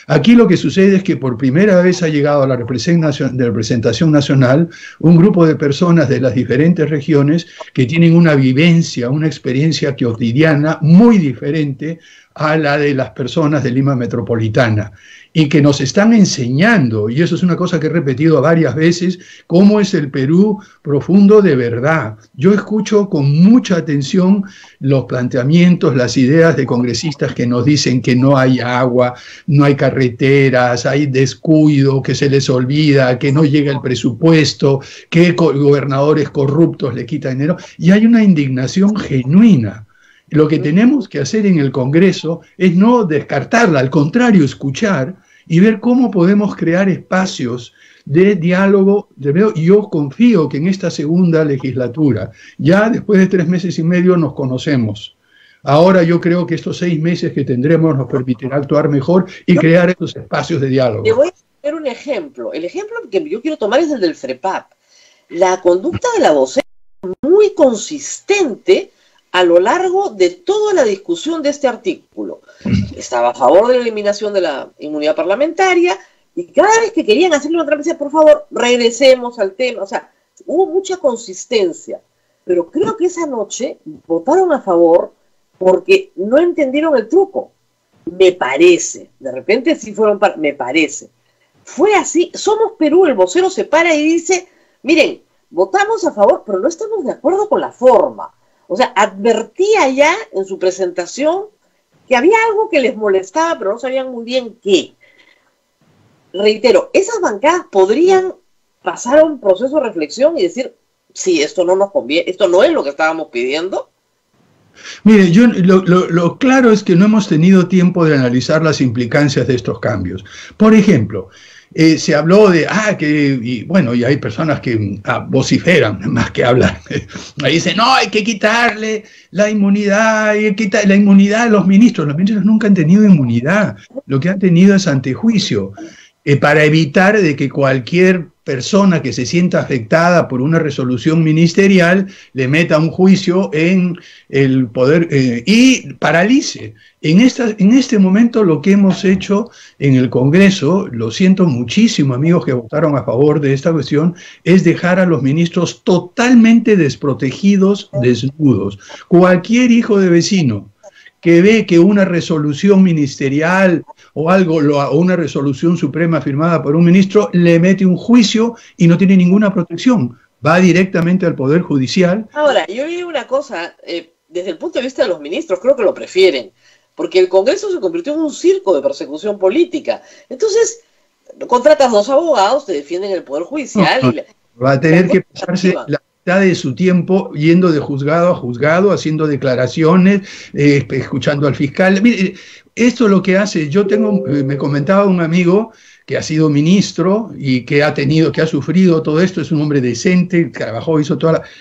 Aquí lo que sucede es que por primera vez ha llegado a la representación nacional un grupo de personas de las diferentes regiones que tienen una vivencia, una experiencia cotidiana muy diferente a la de las personas de Lima Metropolitana, y que nos están enseñando, y eso es una cosa que he repetido varias veces, cómo es el Perú profundo de verdad. Yo escucho con mucha atención los planteamientos, las ideas de congresistas que nos dicen que no hay agua, no hay carreteras, hay descuido, que se les olvida, que no llega el presupuesto, que gobernadores corruptos le quitan dinero, y hay una indignación genuina. Lo que tenemos que hacer en el Congreso es no descartarla, al contrario, escuchar y ver cómo podemos crear espacios de diálogo. Y yo confío que en esta segunda legislatura, ya después de 3 meses y medio nos conocemos. Ahora yo creo que estos 6 meses que tendremos nos permitirá actuar mejor y crear estos espacios de diálogo. Le voy a poner un ejemplo. El ejemplo que yo quiero tomar es el del FREPAP. La conducta de la docente es muy consistente a lo largo de toda la discusión de este artículo. Estaba a favor de la eliminación de la inmunidad parlamentaria, y cada vez que querían hacerle una trampa decía, por favor, regresemos al tema. O sea, hubo mucha consistencia, pero creo que esa noche votaron a favor porque no entendieron el truco. Me parece, de repente sí fueron, me parece. Fue así, Somos Perú, el vocero se para y dice, miren, votamos a favor, pero no estamos de acuerdo con la forma. O sea, advertía ya en su presentación que había algo que les molestaba, pero no sabían muy bien qué. Reitero, esas bancadas podrían pasar a un proceso de reflexión y decir, sí, esto no nos conviene, esto no es lo que estábamos pidiendo. Mire, lo claro es que no hemos tenido tiempo de analizar las implicancias de estos cambios. Por ejemplo, se habló de, y hay personas que vociferan más que hablan. Ahí dicen, no, hay que quitarle la inmunidad, hay que quitar la inmunidad a los ministros. Los ministros nunca han tenido inmunidad, lo que han tenido es antejuicio, para evitar de que cualquier persona que se sienta afectada por una resolución ministerial le meta un juicio en el poder y paralice. En este momento lo que hemos hecho en el Congreso, lo siento muchísimo amigos que votaron a favor de esta cuestión, es dejar a los ministros totalmente desprotegidos, desnudos. Cualquier hijo de vecino que ve que una resolución ministerial o una resolución suprema firmada por un ministro le mete un juicio y no tiene ninguna protección, va directamente al Poder Judicial. Ahora, yo digo una cosa, desde el punto de vista de los ministros, creo que lo prefieren, porque el Congreso se convirtió en un circo de persecución política. Entonces, contratas 2 abogados, te defienden el Poder Judicial. Va a tener que pasarse de su tiempo yendo de juzgado a juzgado, haciendo declaraciones, escuchando al fiscal. Mire, esto lo que hace, me comentaba un amigo que ha sido ministro y que ha sufrido todo esto, es un hombre decente, trabajó, hizo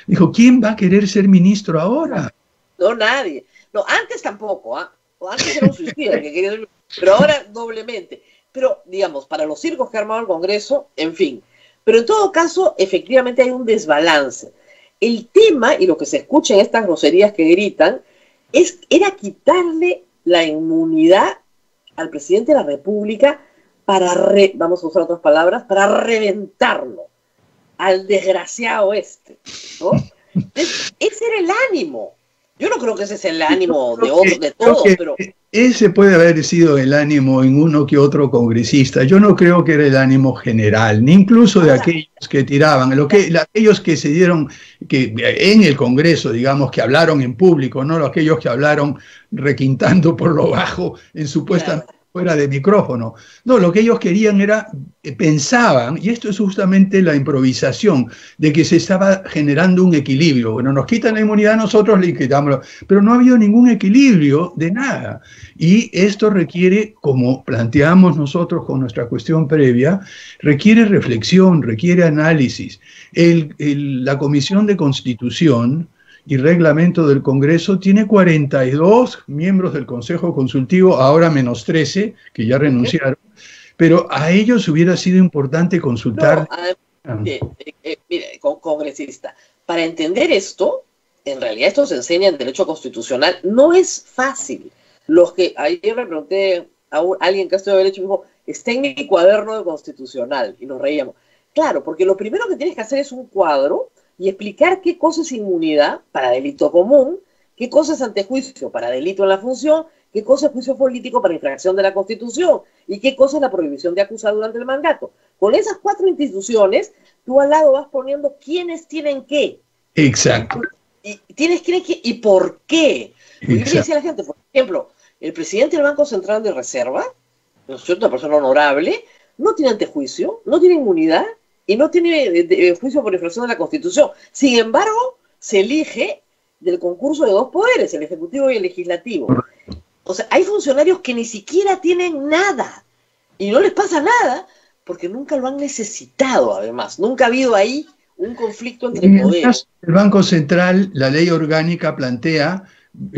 dijo, ¿quién va a querer ser ministro ahora? No, nadie. No, antes tampoco, antes era un suicida que quería ser, pero ahora doblemente. Pero, digamos, para los circos que ha armado el Congreso, en fin. Pero en todo caso, efectivamente hay un desbalance. El tema, y lo que se escucha en estas groserías que gritan, era quitarle la inmunidad al presidente de la República vamos a usar otras palabras, para reventarlo, al desgraciado ¿no? Ese era el ánimo. Yo no creo que ese es el ánimo de todos, pero... Ese puede haber sido el ánimo en uno que otro congresista. Yo no creo que era el ánimo general, ni incluso de aquellos que tiraban, aquellos que se dieron, que en el Congreso, digamos, que hablaron en público, no aquellos que hablaron requintando por lo bajo, supuestamente fuera de micrófono. No, lo que ellos querían pensaban, y esto es justamente la improvisación, de que se estaba generando un equilibrio. Bueno, nos quitan la inmunidad, nosotros le quitamos, pero no ha habido ningún equilibrio de nada. Y esto requiere, como planteamos nosotros con nuestra cuestión previa, requiere reflexión, requiere análisis. La Comisión de Constitución y Reglamento del Congreso tiene 42 miembros del Consejo Consultivo, ahora menos 13, que ya renunciaron, pero a ellos hubiera sido importante consultar. Mire, congresista, para entender esto, en realidad esto se enseña en Derecho Constitucional, no es fácil. Ayer le pregunté a alguien que ha estudiado Derecho y me dijo, está en mi cuaderno de Constitucional, y nos reíamos. Claro, porque lo primero que tienes que hacer es un cuadro y explicar qué cosa es inmunidad para delito común, qué cosa es antejuicio para delito en la función, qué cosa es juicio político para infracción de la Constitución y qué cosa es la prohibición de acusar durante el mandato. Con esas 4 instituciones, tú al lado vas poniendo quiénes tienen qué. Exacto. Y tienes quién y por qué. Yo le decía a la gente, por ejemplo, el presidente del Banco Central de Reserva, ¿no es cierto?, una persona honorable, no tiene antejuicio, no tiene inmunidad, y no tiene juicio por infracción de la Constitución. Sin embargo, se elige del concurso de 2 poderes, el Ejecutivo y el Legislativo. O sea, hay funcionarios que ni siquiera tienen nada, y no les pasa nada, porque nunca lo han necesitado, además. Nunca ha habido ahí un conflicto entre poderes. En el caso del Banco Central, la ley orgánica plantea,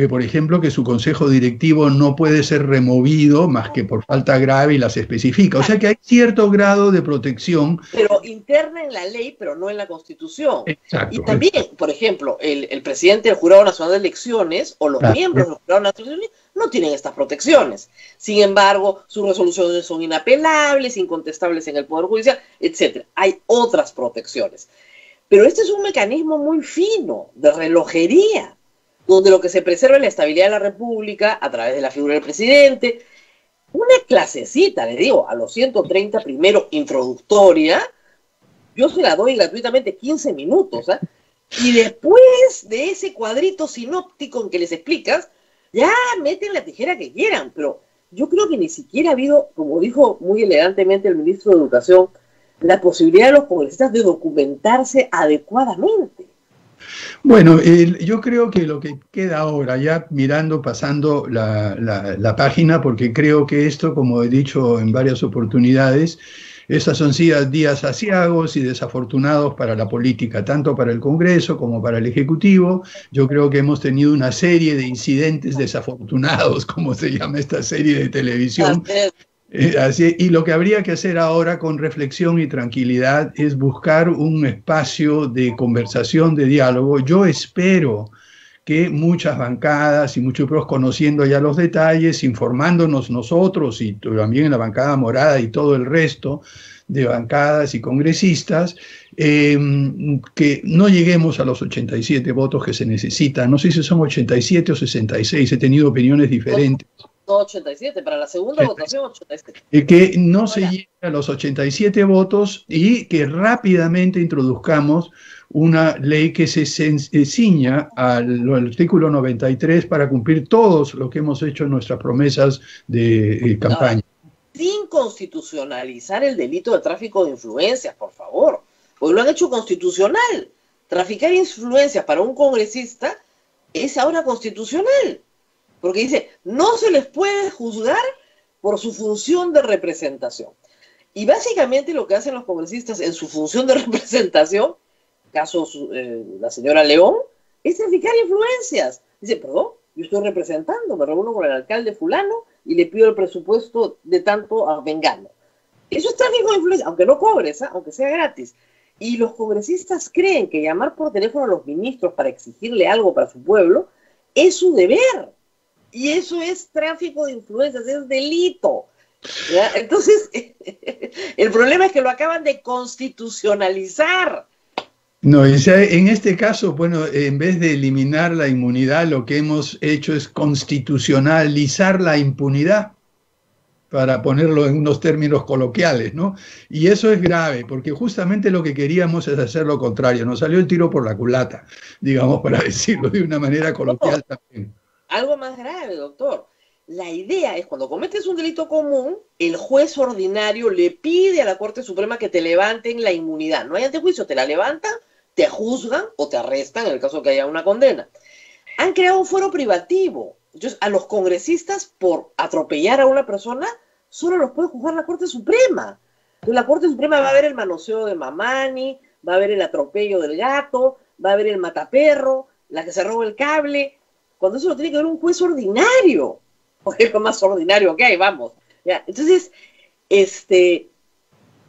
por ejemplo, que su consejo directivo no puede ser removido más que por falta grave y las especifica. O sea que hay cierto grado de protección. Pero interna en la ley, pero no en la Constitución. Exacto. Y también, por ejemplo, el presidente del Jurado Nacional de Elecciones o los miembros del Jurado Nacional de Elecciones no tienen estas protecciones. Sin embargo, sus resoluciones son inapelables, incontestables en el Poder Judicial, etc. Hay otras protecciones. Pero este es un mecanismo muy fino, de relojería, donde lo que se preserva es la estabilidad de la República a través de la figura del presidente. Una clasecita, le digo, a los 130 primero, introductoria, yo se la doy gratuitamente 15 minutos, ¿eh? Y después de ese cuadrito sinóptico en que les explicas, ya meten la tijera que quieran, pero yo creo que ni siquiera ha habido, como dijo muy elegantemente el ministro de Educación, la posibilidad de los congresistas de documentarse adecuadamente. Bueno, yo creo que lo que queda ahora, ya mirando, pasando la página, porque creo que esto, como he dicho en varias oportunidades, estos han sido días aciagos y desafortunados para la política, tanto para el Congreso como para el Ejecutivo. Yo creo que hemos tenido una serie de incidentes desafortunados, como se llama esta serie de televisión. Y lo que habría que hacer ahora con reflexión y tranquilidad es buscar un espacio de conversación, de diálogo. Yo espero que muchas bancadas y muchos otros, conociendo ya los detalles, informándonos nosotros y también en la bancada morada y todo el resto de bancadas y congresistas, que no lleguemos a los 87 votos que se necesitan. No sé si son 87 o 66, he tenido opiniones diferentes. No, 87, para la segunda votación 87. Que no se llegue a los 87 votos y que rápidamente introduzcamos una ley que se ciña al artículo 93 para cumplir todos lo que hemos hecho en nuestras promesas de campaña. Sin constitucionalizar el delito de tráfico de influencias, por favor. Pues lo han hecho constitucional. Traficar influencias para un congresista es ahora constitucional. Porque dice, no se les puede juzgar por su función de representación. Y básicamente lo que hacen los congresistas en su función de representación, caso la señora León, es traficar influencias. Dice, perdón, yo estoy representando, me reúno con el alcalde fulano y le pido el presupuesto de tanto a Vengano. Eso es tráfico de influencias, aunque no cobres, aunque sea gratis. Y los congresistas creen que llamar por teléfono a los ministros para exigirle algo para su pueblo es su deber. Y eso es tráfico de influencias, es delito. ¿Ya? Entonces, el problema es que lo acaban de constitucionalizar. No, en este caso, bueno, en vez de eliminar la inmunidad, lo que hemos hecho es constitucionalizar la impunidad, para ponerlo en unos términos coloquiales, ¿no? Y eso es grave, porque justamente lo que queríamos es hacer lo contrario. Nos salió el tiro por la culata, digamos, para decirlo de una manera coloquial también. Algo más grave, doctor. La idea es, cuando cometes un delito común, el juez ordinario le pide a la Corte Suprema que te levanten la inmunidad. No hay antejuicio, te la levantan, te juzgan o te arrestan en el caso que haya una condena. Han creado un fuero privativo. Entonces, a los congresistas, por atropellar a una persona, solo los puede juzgar la Corte Suprema. Entonces, la Corte Suprema va a ver el manoseo de Mamani, va a ver el atropello del gato, va a ver el mataperro, la que se roba el cable, cuando eso lo tiene que ver un juez ordinario. Porque es lo más ordinario que hay, vamos. ¿Ya? Entonces,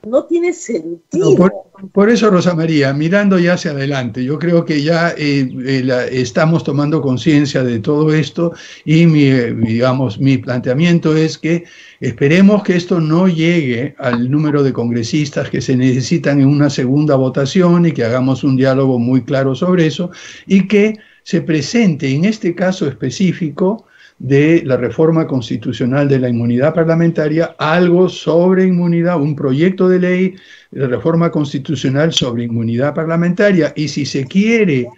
no tiene sentido. No, por eso, Rosa María, mirando ya hacia adelante, yo creo que ya estamos tomando conciencia de todo esto y mi planteamiento es que esperemos que esto no llegue al número de congresistas que se necesitan en una segunda votación y que hagamos un diálogo muy claro sobre eso y que se presente en este caso específico de la reforma constitucional de la inmunidad parlamentaria, algo sobre inmunidad, un proyecto de ley de reforma constitucional sobre inmunidad parlamentaria, y si se quiere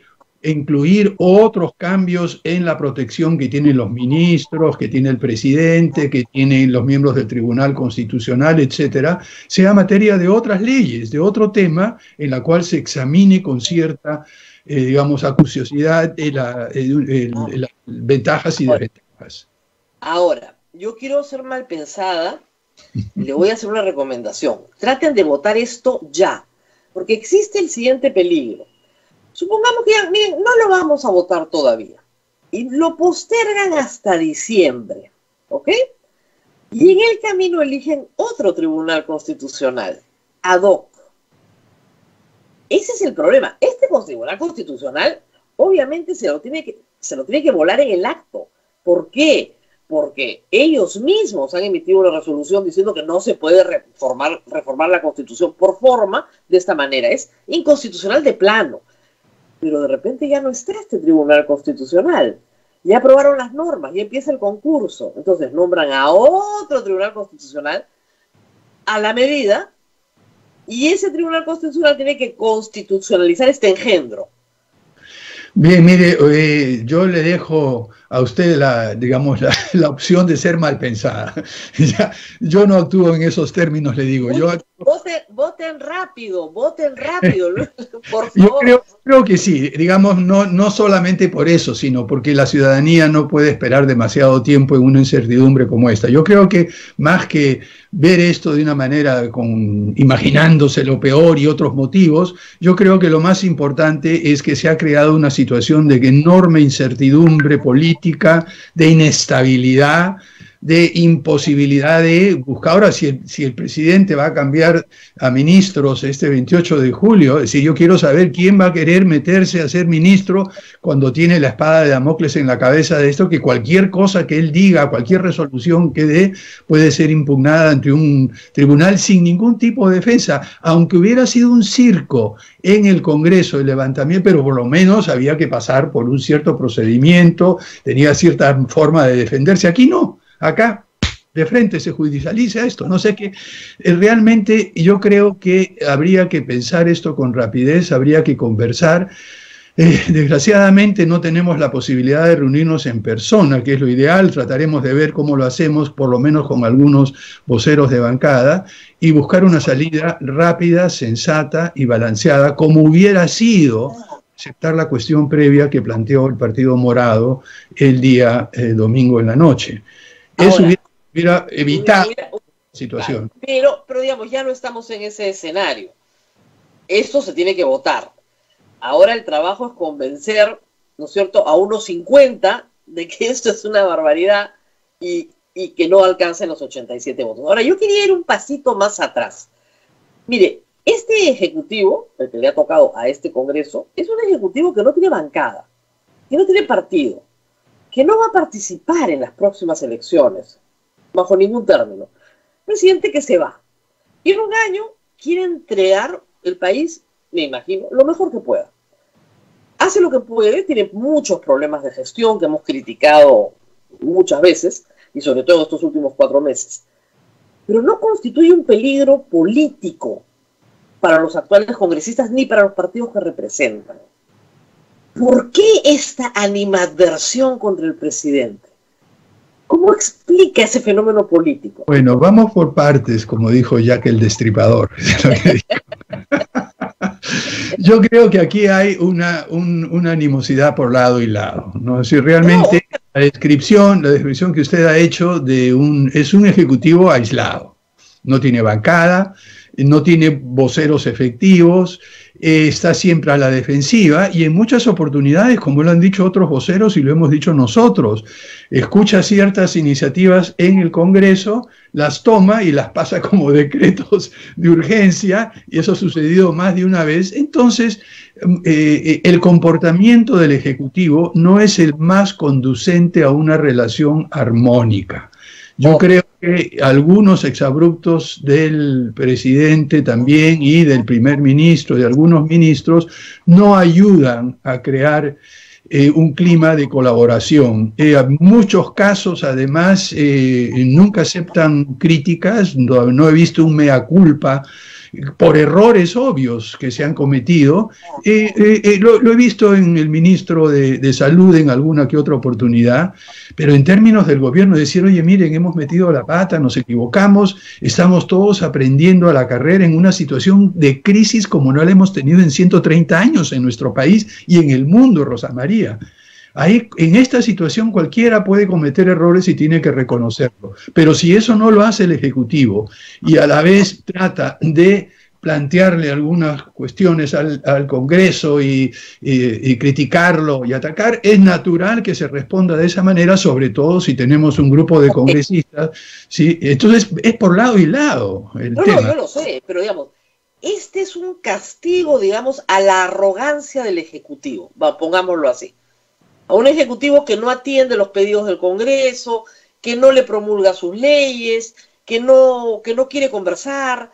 incluir otros cambios en la protección que tienen los ministros, que tiene el presidente, que tienen los miembros del Tribunal Constitucional, etcétera, sea materia de otras leyes, de otro tema, en la cual se examine con cierta digamos, acuciosidad, las ventajas y desventajas. Ahora, yo quiero ser mal pensada, le voy a hacer una recomendación. Traten de votar esto ya, porque existe el siguiente peligro. Supongamos que ya, miren, no lo vamos a votar todavía, y lo postergan hasta diciembre, ¿ok? Y en el camino eligen otro tribunal constitucional, ad hoc. Ese es el problema. Este tribunal constitucional obviamente se lo tiene que volar en el acto. ¿Por qué? porque ellos mismos han emitido una resolución diciendo que no se puede reformar la Constitución por forma de esta manera. Es inconstitucional de plano. Pero de repente ya no está este Tribunal Constitucional. Ya aprobaron las normas, ya empieza el concurso. Entonces nombran a otro Tribunal Constitucional a la medida, y ese Tribunal Constitucional tiene que constitucionalizar este engendro. Bien, mire, yo le dejo a usted la opción de ser mal pensada. Yo no actúo en esos términos, le digo. Voten rápido, por favor. Yo creo que sí, digamos, no solamente por eso, sino porque la ciudadanía no puede esperar demasiado tiempo en una incertidumbre como esta. Yo creo que más que ver esto de una manera imaginándose lo peor y otros motivos, yo creo que lo más importante es que se ha creado una situación de enorme incertidumbre política, de inestabilidad, de imposibilidad de buscar. Ahora, si el presidente va a cambiar a ministros este 28 de julio, es decir, yo quiero saber quién va a querer meterse a ser ministro cuando tiene la espada de Damocles en la cabeza de esto, que cualquier cosa que él diga, cualquier resolución que dé, puede ser impugnada ante un tribunal sin ningún tipo de defensa, aunque hubiera sido un circo en el Congreso el levantamiento, pero por lo menos había que pasar por un cierto procedimiento, tenía cierta forma de defenderse. Aquí no. Acá, de frente, se judicializa esto. No sé qué. Realmente yo creo que habría que pensar esto con rapidez, habría que conversar. Desgraciadamente no tenemos la posibilidad de reunirnos en persona, que es lo ideal. Trataremos de ver cómo lo hacemos, por lo menos con algunos voceros de bancada, y buscar una salida rápida, sensata y balanceada, como hubiera sido aceptar la cuestión previa que planteó el Partido Morado el día domingo en la noche. Eso hubiera evitado la situación. Pero digamos, ya no estamos en ese escenario. Esto se tiene que votar. Ahora el trabajo es convencer, ¿no es cierto?, a unos 50 de que esto es una barbaridad y que no alcancen los 87 votos. Ahora, yo quería ir un pasito más atrás. Mire, este ejecutivo, el que le ha tocado a este Congreso, es un ejecutivo que no tiene bancada, que no tiene partido, que no va a participar en las próximas elecciones, bajo ningún término. Presidente que se va. Y en un año quiere entregar el país, me imagino, lo mejor que pueda. Hace lo que puede, tiene muchos problemas de gestión que hemos criticado muchas veces, y sobre todo estos últimos 4 meses. Pero no constituye un peligro político para los actuales congresistas ni para los partidos que representan. ¿Por qué esta animadversión contra el presidente? ¿Cómo explica ese fenómeno político? Bueno, vamos por partes, como dijo Jack el Destripador. Yo creo que aquí hay una animosidad por lado y lado, ¿no? Es decir, realmente la descripción que usted ha hecho es un ejecutivo aislado. No tiene bancada, no tiene voceros efectivos, está siempre a la defensiva y en muchas oportunidades, como lo han dicho otros voceros y lo hemos dicho nosotros, escucha ciertas iniciativas en el Congreso, las toma y las pasa como decretos de urgencia, y eso ha sucedido más de una vez. Entonces, el comportamiento del Ejecutivo no es el más conducente a una relación armónica. Yo creo que algunos exabruptos del presidente también y del primer ministro, de algunos ministros, no ayudan a crear un clima de colaboración. Muchos casos, además, nunca aceptan críticas, no he visto un mea culpa por errores obvios que se han cometido. Lo he visto en el ministro de Salud en alguna que otra oportunidad, pero en términos del gobierno, decir, oye, miren, hemos metido la pata, nos equivocamos, estamos todos aprendiendo a la carrera en una situación de crisis como no la hemos tenido en 130 años en nuestro país y en el mundo, Rosa María. Ahí, en esta situación cualquiera puede cometer errores y tiene que reconocerlo, pero si eso no lo hace el Ejecutivo y a la vez trata de plantearle algunas cuestiones al Congreso y criticarlo y atacar, es natural que se responda de esa manera, sobre todo si tenemos un grupo de congresistas, ¿sí? Entonces es por lado y lado el tema. No, yo lo sé, pero digamos, este es un castigo, digamos, a la arrogancia del Ejecutivo, pongámoslo así. A un Ejecutivo que no atiende los pedidos del Congreso, que no le promulga sus leyes, que no quiere conversar,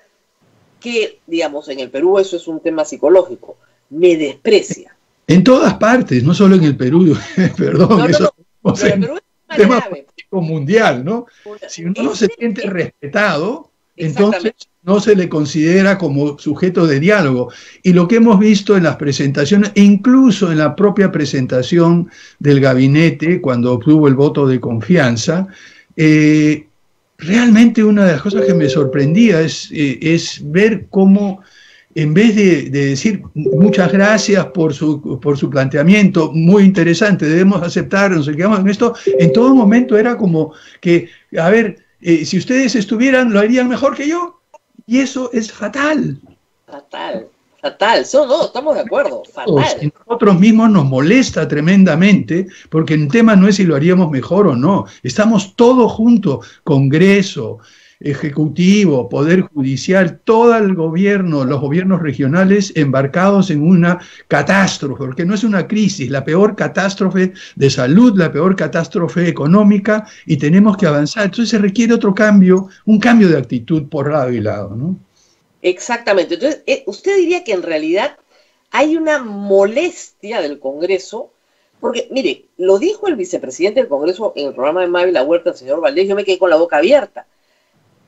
que, digamos, en el Perú eso es un tema psicológico, me desprecia. En todas partes, no solo en el Perú, perdón, eso es un tema político mundial, ¿no? Si uno no se siente respetado, entonces no se le considera como sujeto de diálogo. Y lo que hemos visto en las presentaciones, e incluso en la propia presentación del gabinete, cuando obtuvo el voto de confianza, realmente una de las cosas que me sorprendía es ver cómo, en vez de decir muchas gracias por su planteamiento, muy interesante, debemos aceptar, nos quedamos en esto, en todo momento era como que, a ver, si ustedes estuvieran, lo harían mejor que yo, y eso es fatal. Fatal. No, estamos de acuerdo, fatal. Nosotros mismos nos molesta tremendamente, porque el tema no es si lo haríamos mejor o no, estamos todos juntos, Congreso, Ejecutivo, Poder Judicial, todo el gobierno, los gobiernos regionales embarcados en una catástrofe, porque no es una crisis, la peor catástrofe de salud, la peor catástrofe económica, y tenemos que avanzar. Entonces se requiere otro cambio, un cambio de actitud por lado y lado, ¿no? Exactamente. Entonces, usted diría que en realidad hay una molestia del Congreso, porque, mire, lo dijo el vicepresidente del Congreso en el programa de Mavi La Huerta, el señor Valdés, yo me quedé con la boca abierta,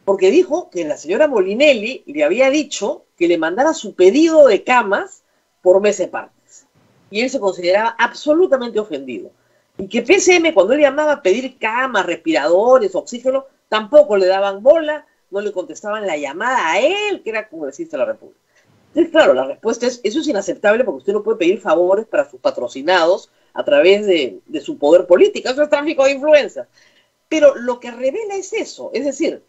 porque dijo que la señora Molinelli le había dicho que le mandara su pedido de camas por mes de partes. Y él se consideraba absolutamente ofendido. Y que PCM, cuando él llamaba a pedir camas, respiradores, oxígeno, tampoco le daban bola, no le contestaban la llamada a él, que era congresista de la República. Entonces, claro, la respuesta es, eso es inaceptable porque usted no puede pedir favores para sus patrocinados a través de su poder político, eso es tráfico de influencia. Pero lo que revela es eso, es decir,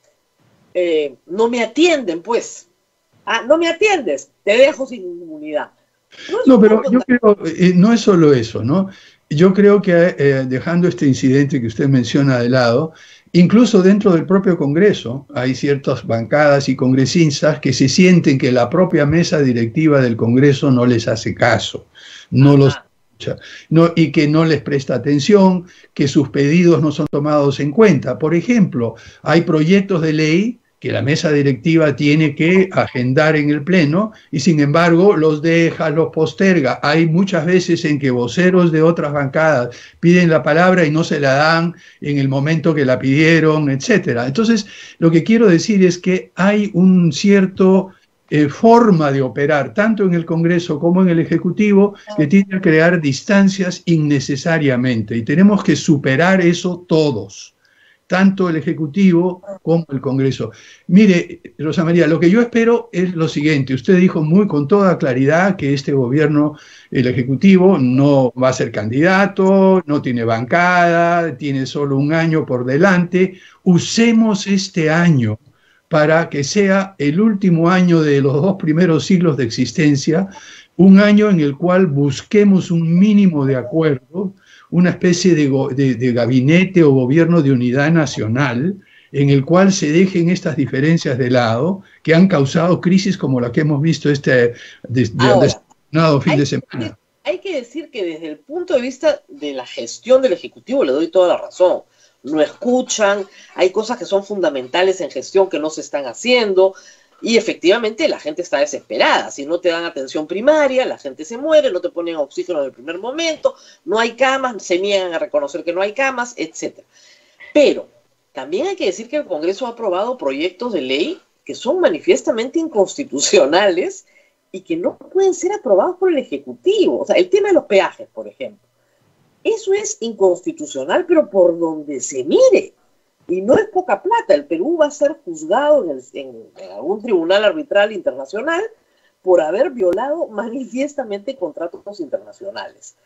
no me atienden, pues. No me atiendes, te dejo sin inmunidad. No, pero yo creo, no es solo eso, ¿no? Yo creo que dejando este incidente que usted menciona de lado, incluso dentro del propio Congreso hay ciertas bancadas y congresistas que se sienten que la propia mesa directiva del Congreso no les hace caso, no los escucha, y que no les presta atención, que sus pedidos no son tomados en cuenta. Por ejemplo, hay proyectos de ley que la mesa directiva tiene que agendar en el Pleno y sin embargo los deja, los posterga. Hay muchas veces en que voceros de otras bancadas piden la palabra y no se la dan en el momento que la pidieron, etcétera. Entonces, lo que quiero decir es que hay un cierto forma de operar, tanto en el Congreso como en el Ejecutivo, que tiene que crear distancias innecesariamente y tenemos que superar eso todos, tanto el Ejecutivo como el Congreso. Mire, Rosa María, lo que yo espero es lo siguiente. Usted dijo con toda claridad que este gobierno, el Ejecutivo, no va a ser candidato, no tiene bancada, tiene solo un año por delante. Usemos este año para que sea el último año de los 2 primeros siglos de existencia, un año en el cual busquemos un mínimo de acuerdo, una especie de gabinete o gobierno de unidad nacional en el cual se dejen estas diferencias de lado que han causado crisis como la que hemos visto desafortunado fin de semana. Hay que decir que desde el punto de vista de la gestión del Ejecutivo le doy toda la razón. No escuchan, hay cosas que son fundamentales en gestión que no se están haciendo. Y efectivamente la gente está desesperada. Si no te dan atención primaria, la gente se muere, no te ponen oxígeno en el primer momento, no hay camas, se niegan a reconocer que no hay camas, etc. Pero también hay que decir que el Congreso ha aprobado proyectos de ley que son manifiestamente inconstitucionales y que no pueden ser aprobados por el Ejecutivo. O sea, el tema de los peajes, por ejemplo. Eso es inconstitucional, pero por donde se mire. Y no es poca plata, el Perú va a ser juzgado en algún tribunal arbitral internacional por haber violado manifiestamente contratos internacionales.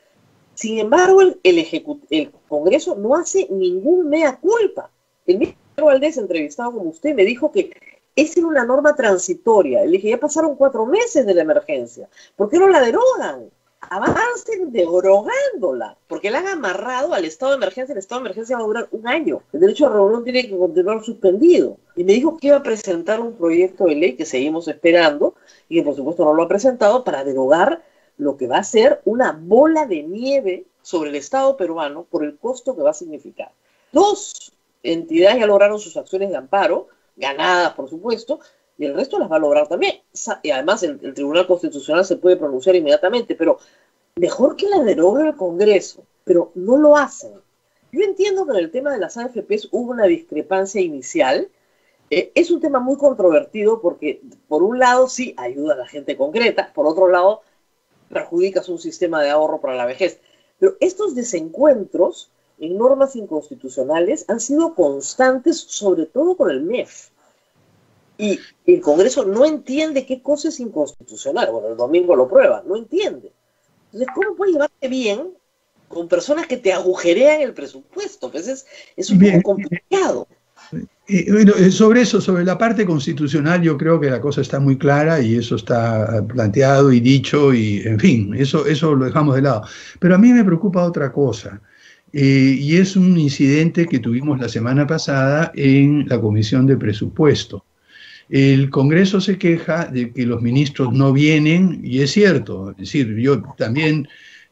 Sin embargo, el Congreso no hace ningún mea culpa. El ministro Valdés, entrevistado como usted, me dijo que esa era una norma transitoria. Le dije, ya pasaron 4 meses de la emergencia. ¿Por qué no la derogan? Avancen derogándola, porque la han amarrado al estado de emergencia. El estado de emergencia va a durar 1 año. El derecho a reunión tiene que continuar suspendido. Y me dijo que iba a presentar un proyecto de ley que seguimos esperando y que por supuesto no lo ha presentado para derogar lo que va a ser una bola de nieve sobre el Estado peruano por el costo que va a significar. 2, entidades ya lograron sus acciones de amparo, ganadas por supuesto, y el resto las va a lograr también. Y además el Tribunal Constitucional se puede pronunciar inmediatamente, pero mejor que la derogue el Congreso, pero no lo hacen. Yo entiendo que en el tema de las AFPs hubo una discrepancia inicial. Es un tema muy controvertido porque, por un lado, sí ayuda a la gente concreta, por otro lado, perjudicas un sistema de ahorro para la vejez. Pero estos desencuentros en normas inconstitucionales han sido constantes, sobre todo con el MEF. Y el Congreso no entiende qué cosa es inconstitucional. Bueno, el domingo lo prueba, no entiende. Entonces, ¿cómo puedes llevarte bien con personas que te agujerean el presupuesto? Pues es un poco complicado. Bueno, sobre eso, sobre la parte constitucional, yo creo que la cosa está muy clara y eso está planteado y dicho y, en fin, eso lo dejamos de lado. Pero a mí me preocupa otra cosa y es un incidente que tuvimos la semana pasada en la Comisión de Presupuesto. El Congreso se queja de que los ministros no vienen y es cierto, es decir,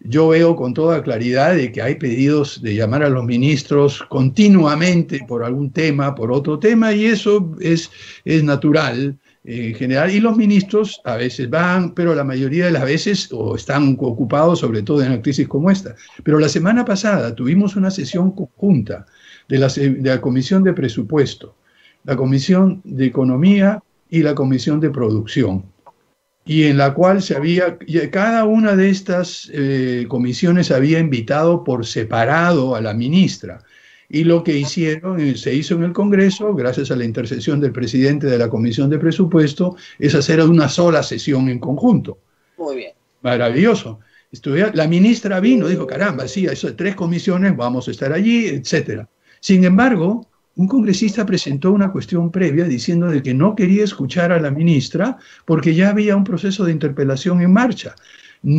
yo veo con toda claridad de que hay pedidos de llamar a los ministros continuamente por algún tema, por otro tema, y eso es natural en general. Y los ministros a veces van, pero la mayoría de las veces o están ocupados, sobre todo en una crisis como esta. Pero la semana pasada tuvimos una sesión conjunta de la Comisión de Presupuesto, la Comisión de Economía y la Comisión de Producción, y en la cual cada una de estas comisiones había invitado por separado a la ministra. Y lo que se hizo en el Congreso, gracias a la intercesión del presidente de la Comisión de Presupuesto, es hacer una sola sesión en conjunto. Muy bien. Maravilloso. La ministra vino, dijo, caramba, sí, hay 3 comisiones, vamos a estar allí, etc. Sin embargo, un congresista presentó una cuestión previa diciendo de que no quería escuchar a la ministra porque ya había un proceso de interpelación en marcha.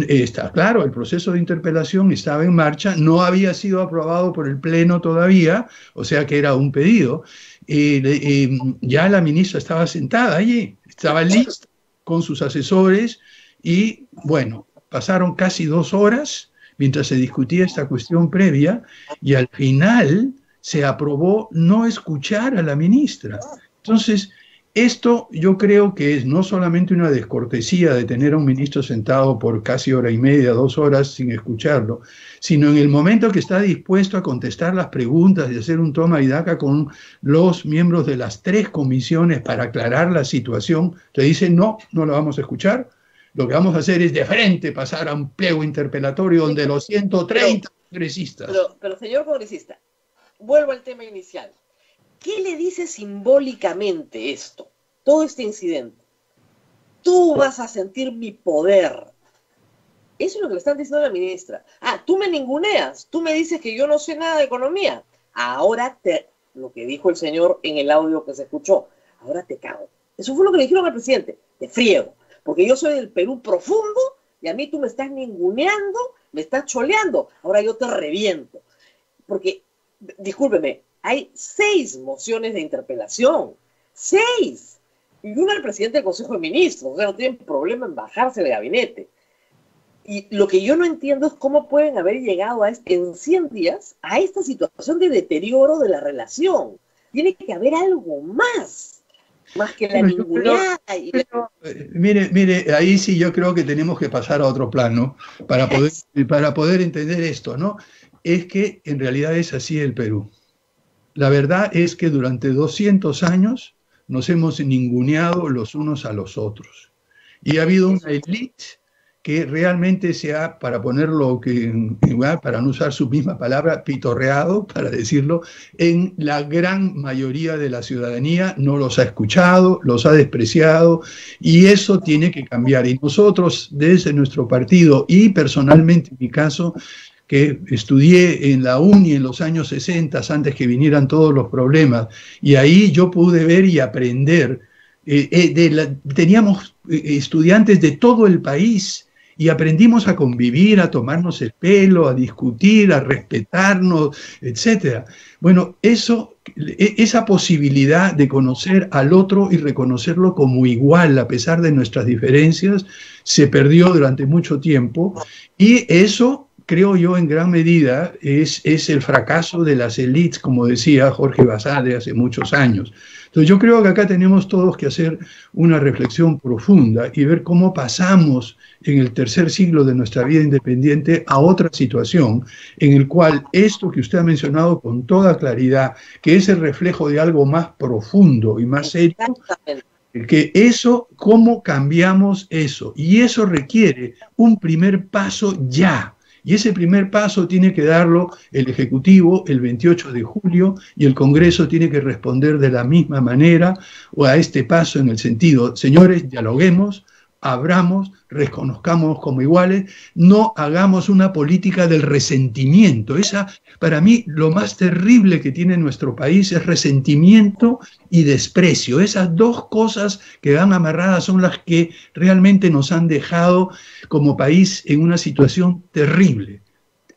Está claro, el proceso de interpelación estaba en marcha, no había sido aprobado por el Pleno todavía, o sea que era un pedido. Ya la ministra estaba sentada allí, estaba lista con sus asesores y, bueno, pasaron casi 2 horas mientras se discutía esta cuestión previa y al final se aprobó no escuchar a la ministra. Entonces, esto yo creo que es no solamente una descortesía de tener a un ministro sentado por casi hora y media, 2 horas sin escucharlo, sino en el momento que está dispuesto a contestar las preguntas y hacer un toma y daca con los miembros de las 3 comisiones para aclarar la situación, te dice no lo vamos a escuchar, lo que vamos a hacer es de frente pasar a un pliego interpelatorio donde los 130 congresistas... Pero señor congresista, vuelvo al tema inicial. ¿Qué le dice simbólicamente esto? Todo este incidente. Tú vas a sentir mi poder. Eso es lo que le están diciendo a la ministra. Tú me ninguneas. Tú me dices que yo no sé nada de economía. Ahora lo que dijo el señor en el audio que se escuchó. Ahora te cago. Eso fue lo que le dijeron al presidente. Te friego. Porque yo soy del Perú profundo y a mí tú me estás ninguneando, me estás choleando. Ahora yo te reviento. Porque... discúlpeme, hay 6 mociones de interpelación, 6, y una al presidente del Consejo de Ministros, o sea, no tienen problema en bajarse de gabinete. Y lo que yo no entiendo es cómo pueden haber llegado en 100 días a esta situación de deterioro de la relación. Tiene que haber algo más que la ninguneada. Mire, ahí sí yo creo que tenemos que pasar a otro plano para poder entender esto, ¿no? Es que en realidad es así el Perú. La verdad es que durante 200 años nos hemos ninguneado los unos a los otros. Y ha habido una élite que realmente para ponerlo, para no usar su misma palabra, pitorreado, para decirlo, en la gran mayoría de la ciudadanía no los ha escuchado, los ha despreciado, y eso tiene que cambiar. Y nosotros, desde nuestro partido, y personalmente en mi caso, que estudié en la UNI en los años 60, antes que vinieran todos los problemas, y ahí yo pude ver y aprender. Teníamos estudiantes de todo el país y aprendimos a convivir, a tomarnos el pelo, a discutir, a respetarnos, etc. Bueno, esa posibilidad de conocer al otro y reconocerlo como igual, a pesar de nuestras diferencias, se perdió durante mucho tiempo, y eso creo yo, en gran medida es el fracaso de las élites, como decía Jorge Basadre hace muchos años. Entonces yo creo que acá tenemos todos que hacer una reflexión profunda y ver cómo pasamos en el tercer siglo de nuestra vida independiente a otra situación en el cual esto que usted ha mencionado con toda claridad, que es el reflejo de algo más profundo y más serio, que eso, cómo cambiamos eso. Y eso requiere un primer paso ya. Y ese primer paso tiene que darlo el Ejecutivo el 28 de julio y el Congreso tiene que responder de la misma manera o a este paso en el sentido, señores, dialoguemos, abramos, reconozcamos como iguales, no hagamos una política del resentimiento. Esa, para mí, lo más terrible que tiene nuestro país es resentimiento y desprecio. Esas dos cosas que van amarradas son las que realmente nos han dejado como país en una situación terrible.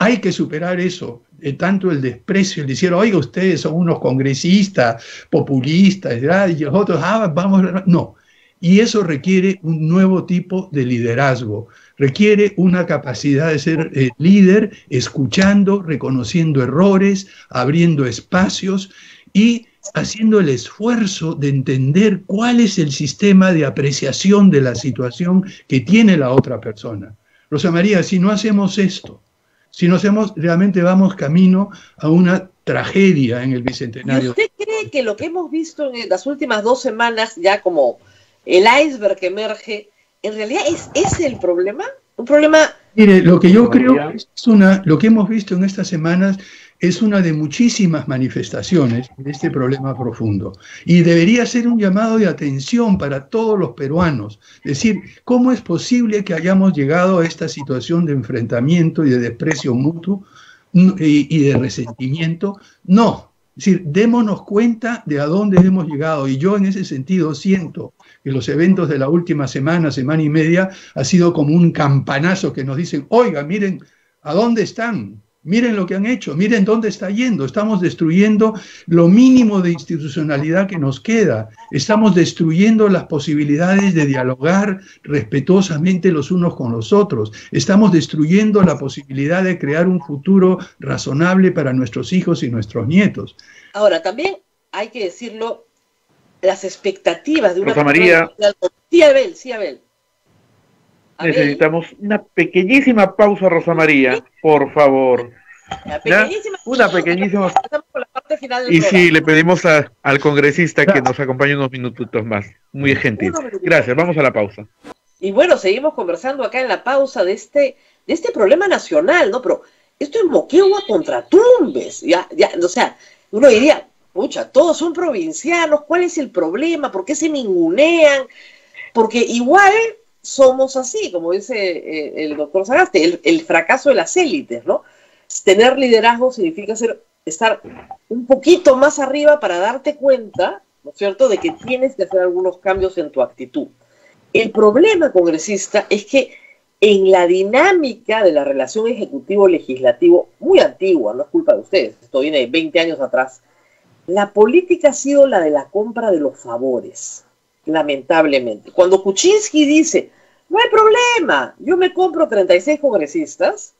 Hay que superar eso, tanto el desprecio, el decir, oiga, ustedes son unos congresistas, populistas, ¿verdad? Y los otros, vamos, no. Y eso requiere un nuevo tipo de liderazgo, requiere una capacidad de ser líder, escuchando, reconociendo errores, abriendo espacios y haciendo el esfuerzo de entender cuál es el sistema de apreciación de la situación que tiene la otra persona. Rosa María, si no hacemos esto, si no hacemos, realmente vamos camino a una tragedia en el Bicentenario. ¿Y usted cree que lo que hemos visto en las últimas 2 semanas, ya como el iceberg que emerge, en realidad es el problema? Un problema... Mire, lo que yo creo que es lo que hemos visto en estas semanas es una de muchísimas manifestaciones de este problema profundo. Y debería ser un llamado de atención para todos los peruanos. Es decir, ¿cómo es posible que hayamos llegado a esta situación de enfrentamiento y de desprecio mutuo y de resentimiento? No. Es decir, démonos cuenta de a dónde hemos llegado. Y yo en ese sentido siento que los eventos de la última semana, semana y media, ha sido como un campanazo que nos dicen, oiga, miren a dónde están, miren lo que han hecho, miren dónde está yendo, estamos destruyendo lo mínimo de institucionalidad que nos queda, estamos destruyendo las posibilidades de dialogar respetuosamente los unos con los otros, estamos destruyendo la posibilidad de crear un futuro razonable para nuestros hijos y nuestros nietos. Ahora, también hay que decirlo, las expectativas de una... Rosa María, sí, Abel. Necesitamos una pequeñísima pausa, Rosa María, por favor. Una pequeñísima. Con la parte final del y programa. sí, le pedimos al congresista que nos acompañe unos minutitos más. Muy gentil. Gracias, vamos a la pausa. Y bueno, seguimos conversando acá en la pausa de este problema nacional, ¿no? Pero esto es moqueo a contratumbes. Ya, o sea, uno diría, pucha, todos son provincianos, ¿cuál es el problema? ¿Por qué se ningunean? Porque igual somos así, como dice el doctor Sagasti, el fracaso de las élites, ¿no? Tener liderazgo significa estar un poquito más arriba para darte cuenta, ¿no es cierto?, de que tienes que hacer algunos cambios en tu actitud. El problema, congresista, es que en la dinámica de la relación ejecutivo-legislativo, muy antigua, no es culpa de ustedes, esto viene de 20 años atrás, la política ha sido la de la compra de los favores, lamentablemente. Cuando Kuczynski dice, no hay problema, yo me compro 36 congresistas,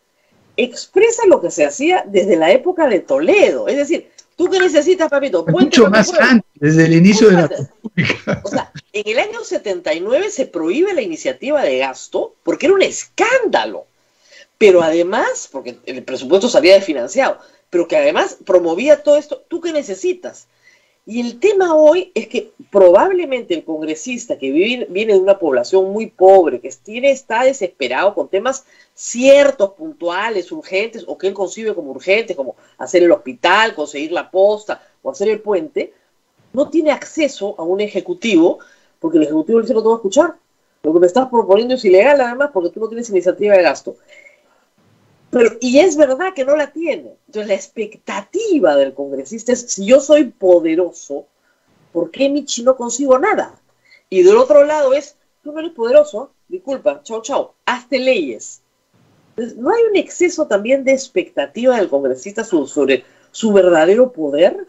expresa lo que se hacía desde la época de Toledo. Es decir, ¿tú qué necesitas, papito? Mucho más antes, desde el inicio de la República. O sea, en el año 79 se prohíbe la iniciativa de gasto porque era un escándalo. Pero además, porque el presupuesto salía desfinanciado, pero que además promovía todo esto, ¿tú qué necesitas? Y el tema hoy es que probablemente el congresista que viene de una población muy pobre, que está desesperado con temas ciertos, puntuales, urgentes, o que él concibe como urgentes, como hacer el hospital, conseguir la posta o hacer el puente, no tiene acceso a un ejecutivo, porque el ejecutivo le dice no te va a escuchar. Lo que me estás proponiendo es ilegal además porque tú no tienes iniciativa de gasto. Y es verdad que no la tiene. Entonces la expectativa del congresista es, si yo soy poderoso, ¿por qué Michi no consigo nada? Y del otro lado es, tú no eres poderoso, disculpa, chao, hazte leyes. Entonces, ¿no hay un exceso también de expectativa del congresista sobre su verdadero poder?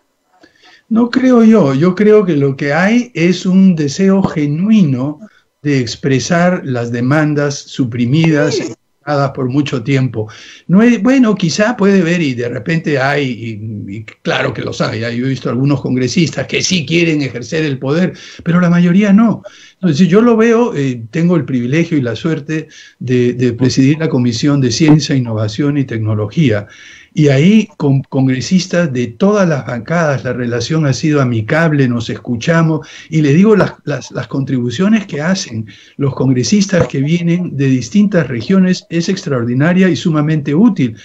No creo yo creo que lo que hay es un deseo genuino de expresar las demandas suprimidas gobernadas por mucho tiempo. No es, bueno, quizá puede ver y de repente hay, y claro que los hay, yo he visto algunos congresistas que sí quieren ejercer el poder, pero la mayoría no. Entonces yo lo veo, tengo el privilegio y la suerte de presidir la Comisión de Ciencia, Innovación y Tecnología. Y ahí con congresistas de todas las bancadas, la relación ha sido amicable, nos escuchamos y le digo las contribuciones que hacen los congresistas que vienen de distintas regiones es extraordinaria y sumamente útil.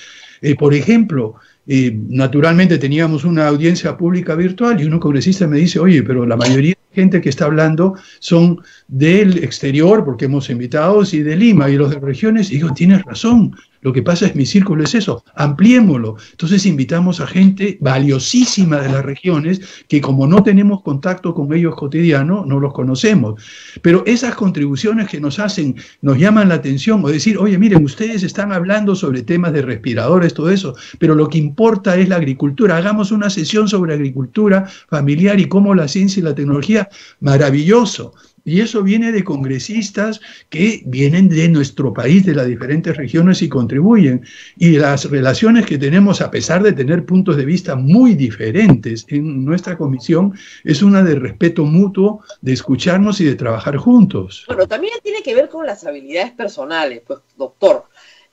Por ejemplo, naturalmente teníamos una audiencia pública virtual y un congresista me dice, oye, pero la mayoría de gente que está hablando son del exterior, porque hemos invitado, y de Lima, y los de regiones, y digo, tienes razón, lo que pasa es mi círculo es eso, ampliémoslo. Entonces invitamos a gente valiosísima de las regiones, que como no tenemos contacto con ellos cotidiano, no los conocemos. Pero esas contribuciones que nos hacen, nos llaman la atención, o decir, oye, miren, ustedes están hablando sobre temas de respiradores, todo eso, pero lo que importa es la agricultura. Hagamos una sesión sobre agricultura familiar y cómo la ciencia y la tecnología, maravilloso. Y eso viene de congresistas que vienen de nuestro país, de las diferentes regiones y contribuyen. Y las relaciones que tenemos, a pesar de tener puntos de vista muy diferentes en nuestra comisión, es una de respeto mutuo, de escucharnos y de trabajar juntos. Bueno, también tiene que ver con las habilidades personales, pues, doctor.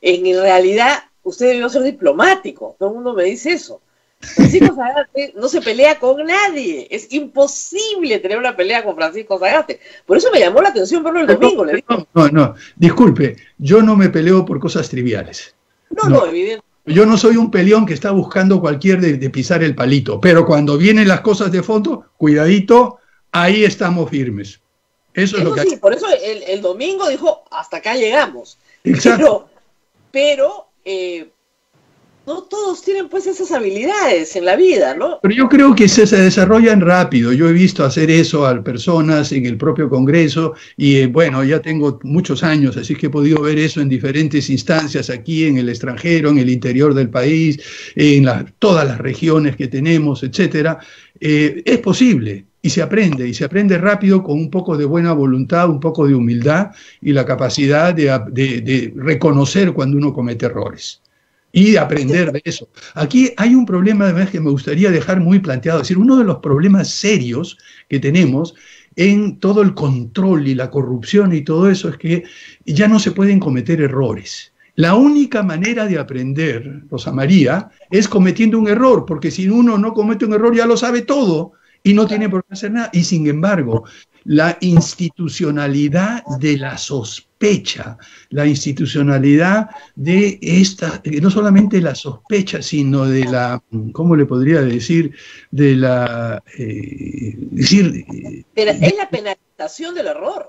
En realidad, usted debió ser diplomático, todo el mundo me dice eso. Francisco Sagasti no se pelea con nadie, es imposible tener una pelea con Francisco Sagasti. Por eso me llamó la atención verlo el domingo. No, disculpe, yo no me peleo por cosas triviales. No, evidente. Yo no soy un peleón que está buscando cualquier de pisar el palito, pero cuando vienen las cosas de fondo, cuidadito, ahí estamos firmes. Eso es lo que sí, por eso el domingo dijo, hasta acá llegamos. Exacto. Pero no todos tienen pues esas habilidades en la vida, ¿no? Pero yo creo que se desarrollan rápido. Yo he visto hacer eso a personas en el propio Congreso y bueno, ya tengo muchos años, así que he podido ver eso en diferentes instancias aquí, en el extranjero, en el interior del país, en todas las regiones que tenemos, etcétera. Es posible. Y se aprende rápido con un poco de buena voluntad, un poco de humildad y la capacidad de reconocer cuando uno comete errores. Y aprender de eso. Aquí hay un problema además que me gustaría dejar muy planteado. Es decir, uno de los problemas serios que tenemos en todo el control y la corrupción y todo eso es que ya no se pueden cometer errores. La única manera de aprender, Rosa María, es cometiendo un error, porque si uno no comete un error ya lo sabe todo y no tiene por qué hacer nada. Y sin embargo, la institucionalidad de la sospecha, la institucionalidad de esta, no solamente la sospecha, sino de la, ¿cómo le podría decir? De la... Pero es la penalización del error.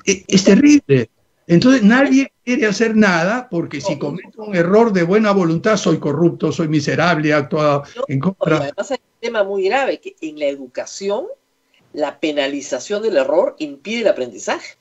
Es terrible. Entonces nadie quiere hacer nada porque si cometo un error de buena voluntad soy corrupto, soy miserable, he actuado en contra. Además hay un tema muy grave, que en la educación la penalización del error impide el aprendizaje.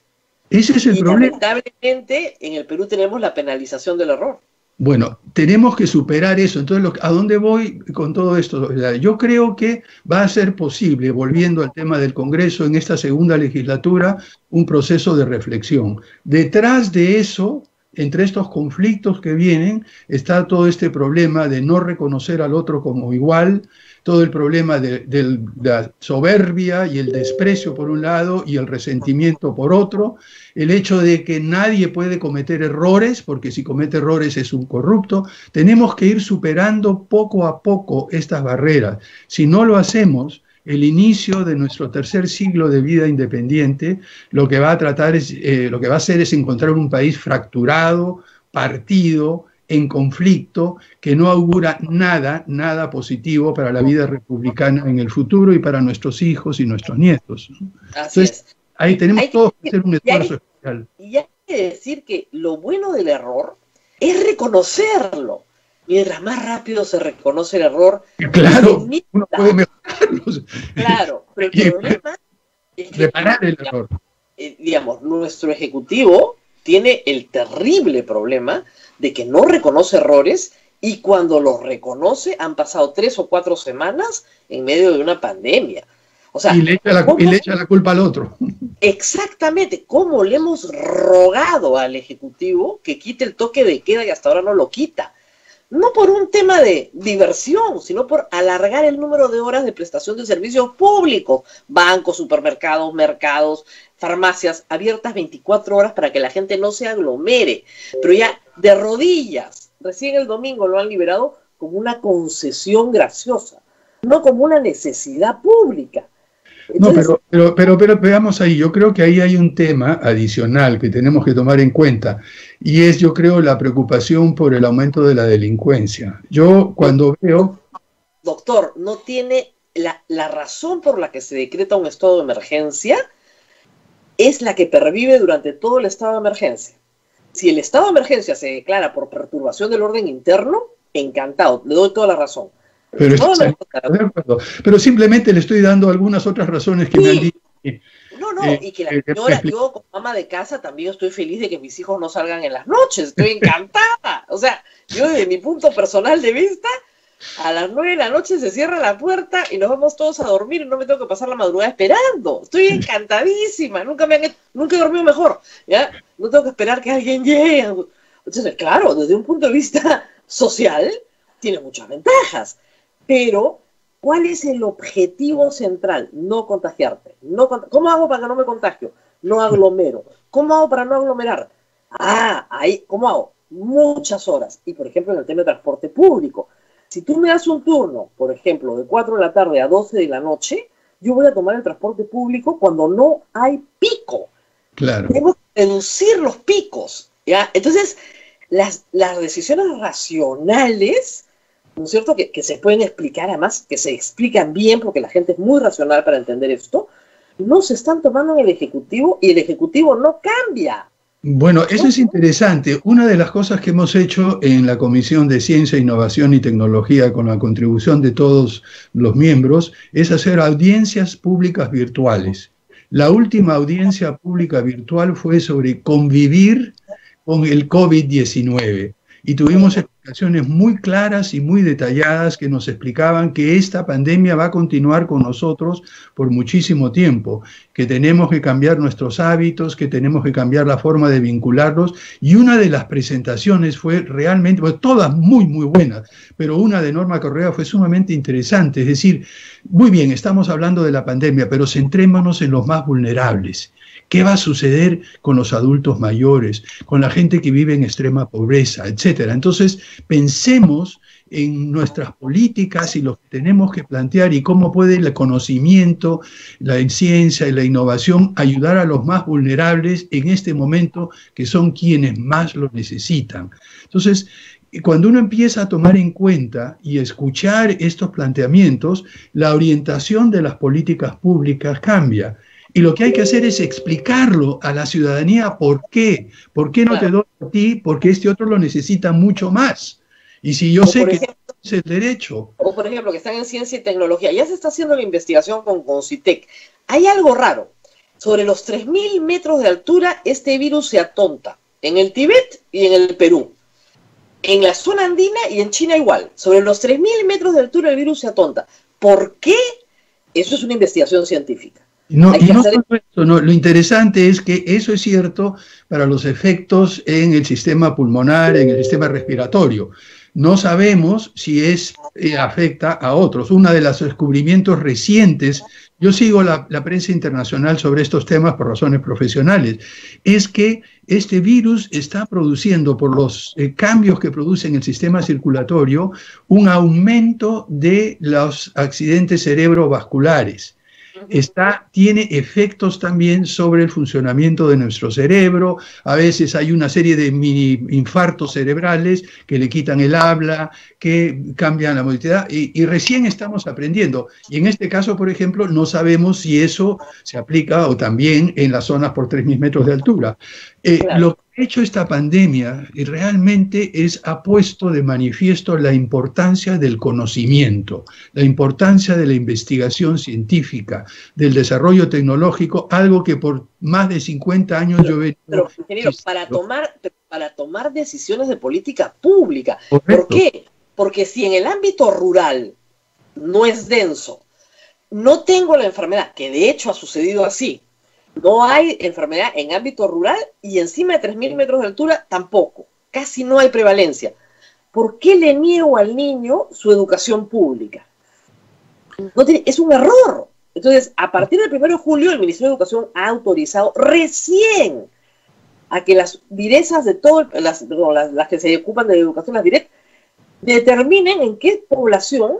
Ese es el problema. Lamentablemente en el Perú tenemos la penalización del error. Bueno, tenemos que superar eso. Entonces, ¿a dónde voy con todo esto? Yo creo que va a ser posible, volviendo al tema del Congreso, en esta segunda legislatura, un proceso de reflexión. Detrás de eso, entre estos conflictos que vienen, está todo este problema de no reconocer al otro como igual, todo el problema de la soberbia y el desprecio por un lado y el resentimiento por otro, el hecho de que nadie puede cometer errores, porque si comete errores es un corrupto. Tenemos que ir superando poco a poco estas barreras. Si no lo hacemos, el inicio de nuestro tercer siglo de vida independiente, lo que va a hacer es encontrar un país fracturado, partido, en conflicto, que no augura nada positivo para la vida republicana en el futuro y para nuestros hijos y nuestros nietos. Entonces, ahí tenemos todos que hacer un esfuerzo especial. Y hay que decir que lo bueno del error es reconocerlo. Mientras más rápido se reconoce el error, claro, uno puede mejorarlo. Claro, pero el problema es que reparar el error. Digamos, nuestro ejecutivo tiene el terrible problema de que no reconoce errores y cuando los reconoce han pasado 3 o 4 semanas en medio de una pandemia. O sea, y le echa la culpa al otro. Exactamente, cómo le hemos rogado al Ejecutivo que quite el toque de queda y hasta ahora no lo quita. No por un tema de diversión, sino por alargar el número de horas de prestación de servicios públicos. Bancos, supermercados, mercados, farmacias abiertas 24 horas para que la gente no se aglomere. Pero ya de rodillas, recién el domingo lo han liberado como una concesión graciosa, no como una necesidad pública. Entonces, no, pero veamos ahí, yo creo que ahí hay un tema adicional que tenemos que tomar en cuenta, y es, yo creo, la preocupación por el aumento de la delincuencia. Yo cuando veo... Doctor, no tiene la razón por la que se decreta un estado de emergencia es la que pervive durante todo el estado de emergencia. Si el estado de emergencia se declara por perturbación del orden interno, encantado, le doy toda la razón. Pero simplemente le estoy dando algunas otras razones que me han dicho. Y que la señora, yo como ama de casa también estoy feliz de que mis hijos no salgan en las noches, estoy encantada. O sea, yo desde mi punto personal de vista, a las 9 de la noche se cierra la puerta y nos vamos todos a dormir y no me tengo que pasar la madrugada esperando. Estoy encantadísima, nunca he dormido mejor, ¿ya? No tengo que esperar que alguien llegue. Entonces, claro, desde un punto de vista social, tiene muchas ventajas. Pero, ¿cuál es el objetivo central? No contagiarte. ¿Cómo hago para que no me contagio? No aglomero. ¿Cómo hago para no aglomerar? ¿Cómo hago? Muchas horas. Y, por ejemplo, en el tema de transporte público. Si tú me das un turno, por ejemplo, de 4 de la tarde a 12 de la noche, yo voy a tomar el transporte público cuando no hay pico. Claro. Tengo que reducir los picos, ¿ya? Entonces, las decisiones racionales, ¿no es cierto?, que se pueden explicar, además, que se explican bien, porque la gente es muy racional para entender esto, no se están tomando en el Ejecutivo y el Ejecutivo no cambia. Bueno, eso es interesante. Una de las cosas que hemos hecho en la Comisión de Ciencia, Innovación y Tecnología, con la contribución de todos los miembros, es hacer audiencias públicas virtuales. La última audiencia pública virtual fue sobre convivir con el COVID-19. Y tuvimos explicaciones muy claras y muy detalladas que nos explicaban que esta pandemia va a continuar con nosotros por muchísimo tiempo, que tenemos que cambiar nuestros hábitos, que tenemos que cambiar la forma de vincularlos. Y una de las presentaciones fue realmente, pues, todas muy, muy buenas, pero una de Norma Correa fue sumamente interesante. Es decir, muy bien, estamos hablando de la pandemia, pero centrémonos en los más vulnerables. ¿Qué va a suceder con los adultos mayores, con la gente que vive en extrema pobreza, etcétera? Entonces, pensemos en nuestras políticas y lo que tenemos que plantear y cómo puede el conocimiento, la ciencia y la innovación ayudar a los más vulnerables en este momento, que son quienes más lo necesitan. Entonces, cuando uno empieza a tomar en cuenta y escuchar estos planteamientos, la orientación de las políticas públicas cambia. Y lo que hay que hacer es explicarlo a la ciudadanía por qué. ¿Por qué no te doy a ti? Porque este otro lo necesita mucho más. Y si yo sé que es el derecho. O por ejemplo, que están en ciencia y tecnología. Ya se está haciendo la investigación con CONCITEC. Hay algo raro. Sobre los 3.000 metros de altura, este virus se atonta. En el Tíbet y en el Perú. En la zona andina y en China igual. Sobre los 3.000 metros de altura el virus se atonta. ¿Por qué? Eso es una investigación científica. No, y no solo eso, no, lo interesante es que eso es cierto para los efectos en el sistema pulmonar, en el sistema respiratorio. No sabemos si afecta a otros. Uno de los descubrimientos recientes, yo sigo la prensa internacional sobre estos temas por razones profesionales, es que este virus está produciendo, por los cambios que produce en el sistema circulatorio, un aumento de los accidentes cerebrovasculares. Tiene efectos también sobre el funcionamiento de nuestro cerebro. A veces hay una serie de mini infartos cerebrales que le quitan el habla, que cambian la movilidad, y recién estamos aprendiendo. Y en este caso, por ejemplo, no sabemos si eso se aplica o también en las zonas por 3.000 metros de altura. Claro. Lo que ha hecho esta pandemia realmente ha puesto de manifiesto la importancia del conocimiento, la importancia de la investigación científica, del desarrollo tecnológico, algo que por más de 50 años yo he... Pero, ingeniero, para tomar decisiones de política pública. Correcto. ¿Por qué? Porque si en el ámbito rural no es denso, no tengo la enfermedad, que de hecho ha sucedido así. No hay enfermedad en ámbito rural y encima de 3.000 metros de altura tampoco. Casi no hay prevalencia. ¿Por qué le niego al niño su educación pública? Es un error. Entonces, a partir del 1 de julio, el Ministerio de Educación ha autorizado recién a que las direzas de todo, las que se ocupan de educación, las direct, determinen en qué población,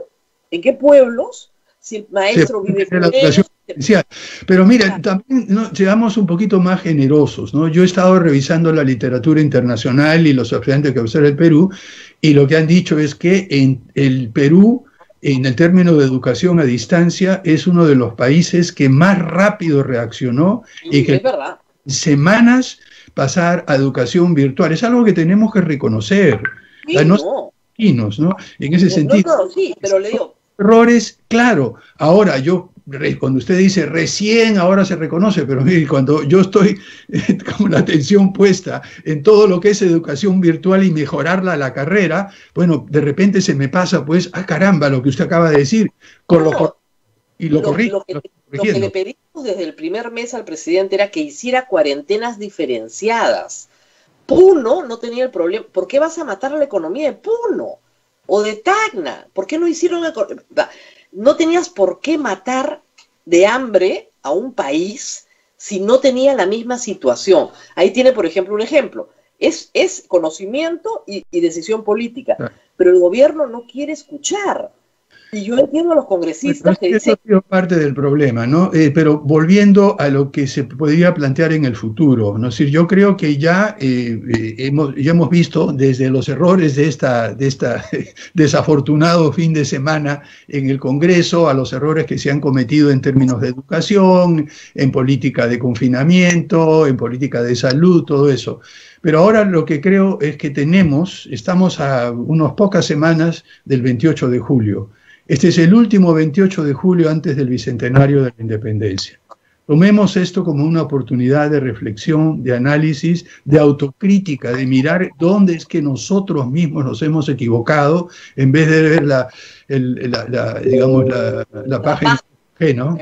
en qué pueblos, si el maestro vive con ellos. Pero mira, también seamos un poquito más generosos, ¿no? Yo he estado revisando la literatura internacional y los estudiantes que observan el Perú, y lo que han dicho es que en el Perú, en el término de educación a distancia, es uno de los países que más rápido reaccionó y que en semanas pasar a educación virtual. Es algo que tenemos que reconocer. Sí, ¿no? En ese sentido. Sí, pero le digo. Errores, claro. Ahora, cuando usted dice recién ahora se reconoce, pero mire, cuando yo estoy con la atención puesta en todo lo que es educación virtual y mejorarla a la carrera, bueno, de repente se me pasa, pues, caramba, lo que usted acaba de decir, lo que le pedimos desde el primer mes al presidente era que hiciera cuarentenas diferenciadas. Puno no tenía el problema. ¿Por qué vas a matar la economía de Puno? O de Tacna. ¿Por qué no hicieron? No tenías por qué matar de hambre a un país si no tenía la misma situación. Ahí tiene, por ejemplo, un ejemplo. Es conocimiento y decisión política. Pero el gobierno no quiere escuchar. Y yo entiendo a los congresistas que dicen... Eso es parte del problema, ¿no? Pero volviendo a lo que se podría plantear en el futuro, ¿no? Es decir, yo creo que ya hemos visto desde los errores de esta desafortunado fin de semana en el Congreso, a los errores que se han cometido en términos de educación, en política de confinamiento, en política de salud, todo eso. Pero ahora lo que creo es que estamos a unas pocas semanas del 28 de julio. Este es el último 28 de julio antes del Bicentenario de la Independencia. Tomemos esto como una oportunidad de reflexión, de análisis, de autocrítica, de mirar dónde es que nosotros mismos nos hemos equivocado, en vez de ver la página ajeno,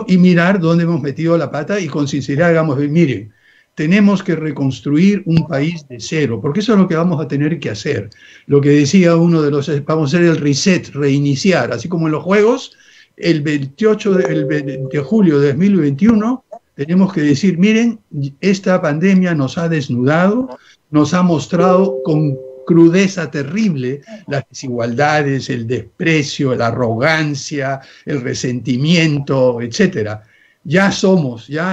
y mirar dónde hemos metido la pata y con sinceridad digamos, miren, tenemos que reconstruir un país de cero, porque eso es lo que vamos a tener que hacer. Lo que decía uno de los, vamos a hacer el reset, reiniciar, así como en los juegos, el 28 de julio de 2021, tenemos que decir, miren, esta pandemia nos ha desnudado, nos ha mostrado con crudeza terrible las desigualdades, el desprecio, la arrogancia, el resentimiento, etcétera. Ya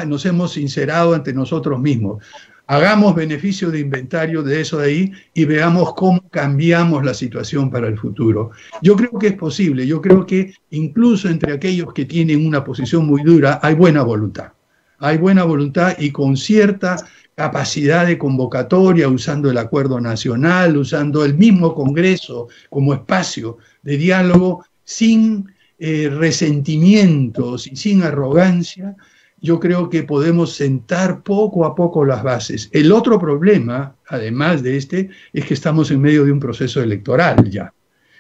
nos hemos sincerado ante nosotros mismos. Hagamos beneficio de inventario de eso de ahí y veamos cómo cambiamos la situación para el futuro. Yo creo que es posible, yo creo que incluso entre aquellos que tienen una posición muy dura hay buena voluntad. Hay buena voluntad y con cierta capacidad de convocatoria, usando el acuerdo nacional, usando el mismo Congreso como espacio de diálogo sin resentimientos y sin arrogancia, yo creo que podemos sentar poco a poco las bases. El otro problema, además de es que estamos en medio de un proceso electoral ya.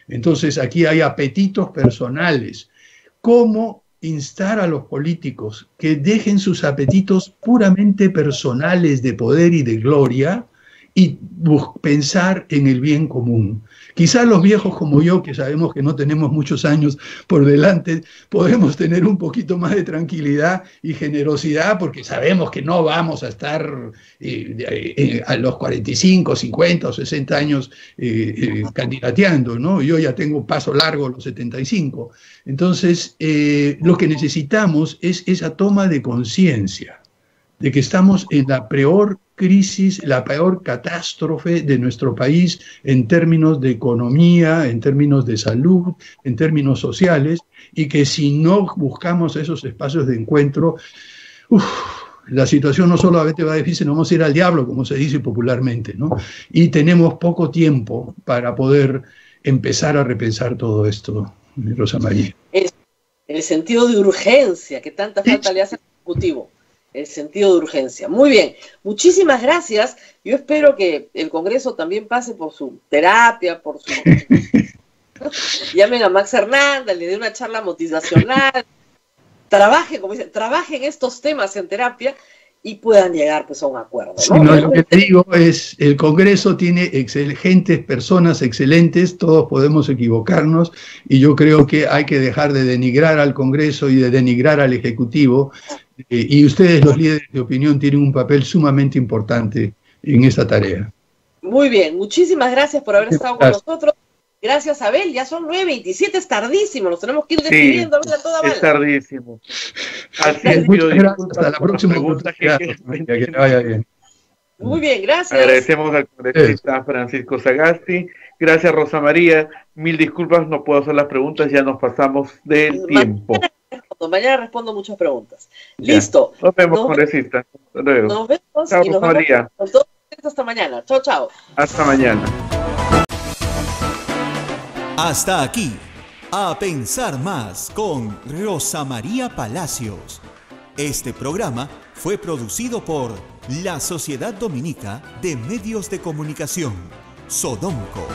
Entonces aquí hay apetitos personales. ¿Cómo instar a los políticos que dejen sus apetitos puramente personales de poder y de gloria y pensar en el bien común? Quizás los viejos como yo, que sabemos que no tenemos muchos años por delante, podemos tener un poquito más de tranquilidad y generosidad porque sabemos que no vamos a estar a los 45, 50 o 60 años candidateando, ¿no? Yo ya tengo un paso largo a los 75. Entonces, lo que necesitamos es esa toma de conciencia de que estamos en la peor crisis, la peor catástrofe de nuestro país en términos de economía, en términos de salud, en términos sociales, y que si no buscamos esos espacios de encuentro, la situación no solamente va difícil, nos vamos a ir al diablo, como se dice popularmente, ¿no? Y tenemos poco tiempo para poder empezar a repensar todo esto, Rosa María. El sentido de urgencia que tanta falta le hace al Ejecutivo. El sentido de urgencia. Muy bien, muchísimas gracias. Yo espero que el Congreso también pase por su terapia, por Llamen a Max Hernández, le dé una charla motivacional, trabaje, como dice, trabaje en estos temas en terapia y puedan llegar pues a un acuerdo, ¿no? Sí, no, lo que te digo es, el Congreso tiene personas excelentes, todos podemos equivocarnos, y yo creo que hay que dejar de denigrar al Congreso y de denigrar al Ejecutivo, y ustedes, los líderes de opinión, tienen un papel sumamente importante en esta tarea. Muy bien, muchísimas gracias por haber estado con nosotros. Gracias, Abel. Ya son 9:27, es tardísimo, nos tenemos que ir despidiendo. Sí, es tardísimo. Así es, muchas gracias. Hasta la próxima oportunidad. Que te vaya bien. Muy bien, gracias. Agradecemos al congresista Francisco Sagasti. Gracias, Rosa María. Mil disculpas, no puedo hacer las preguntas, ya nos pasamos del tiempo. Mañana respondo muchas preguntas. Ya. Listo. Nos vemos, congresista. Hasta luego. Nos vemos. Chao, y nos Rosa María. Vemos con todos hasta mañana. Chao, chao. Hasta mañana. Hasta aquí, A Pensar Más con Rosa María Palacios. Este programa fue producido por la Sociedad Dominica de Medios de Comunicación, Sodomco.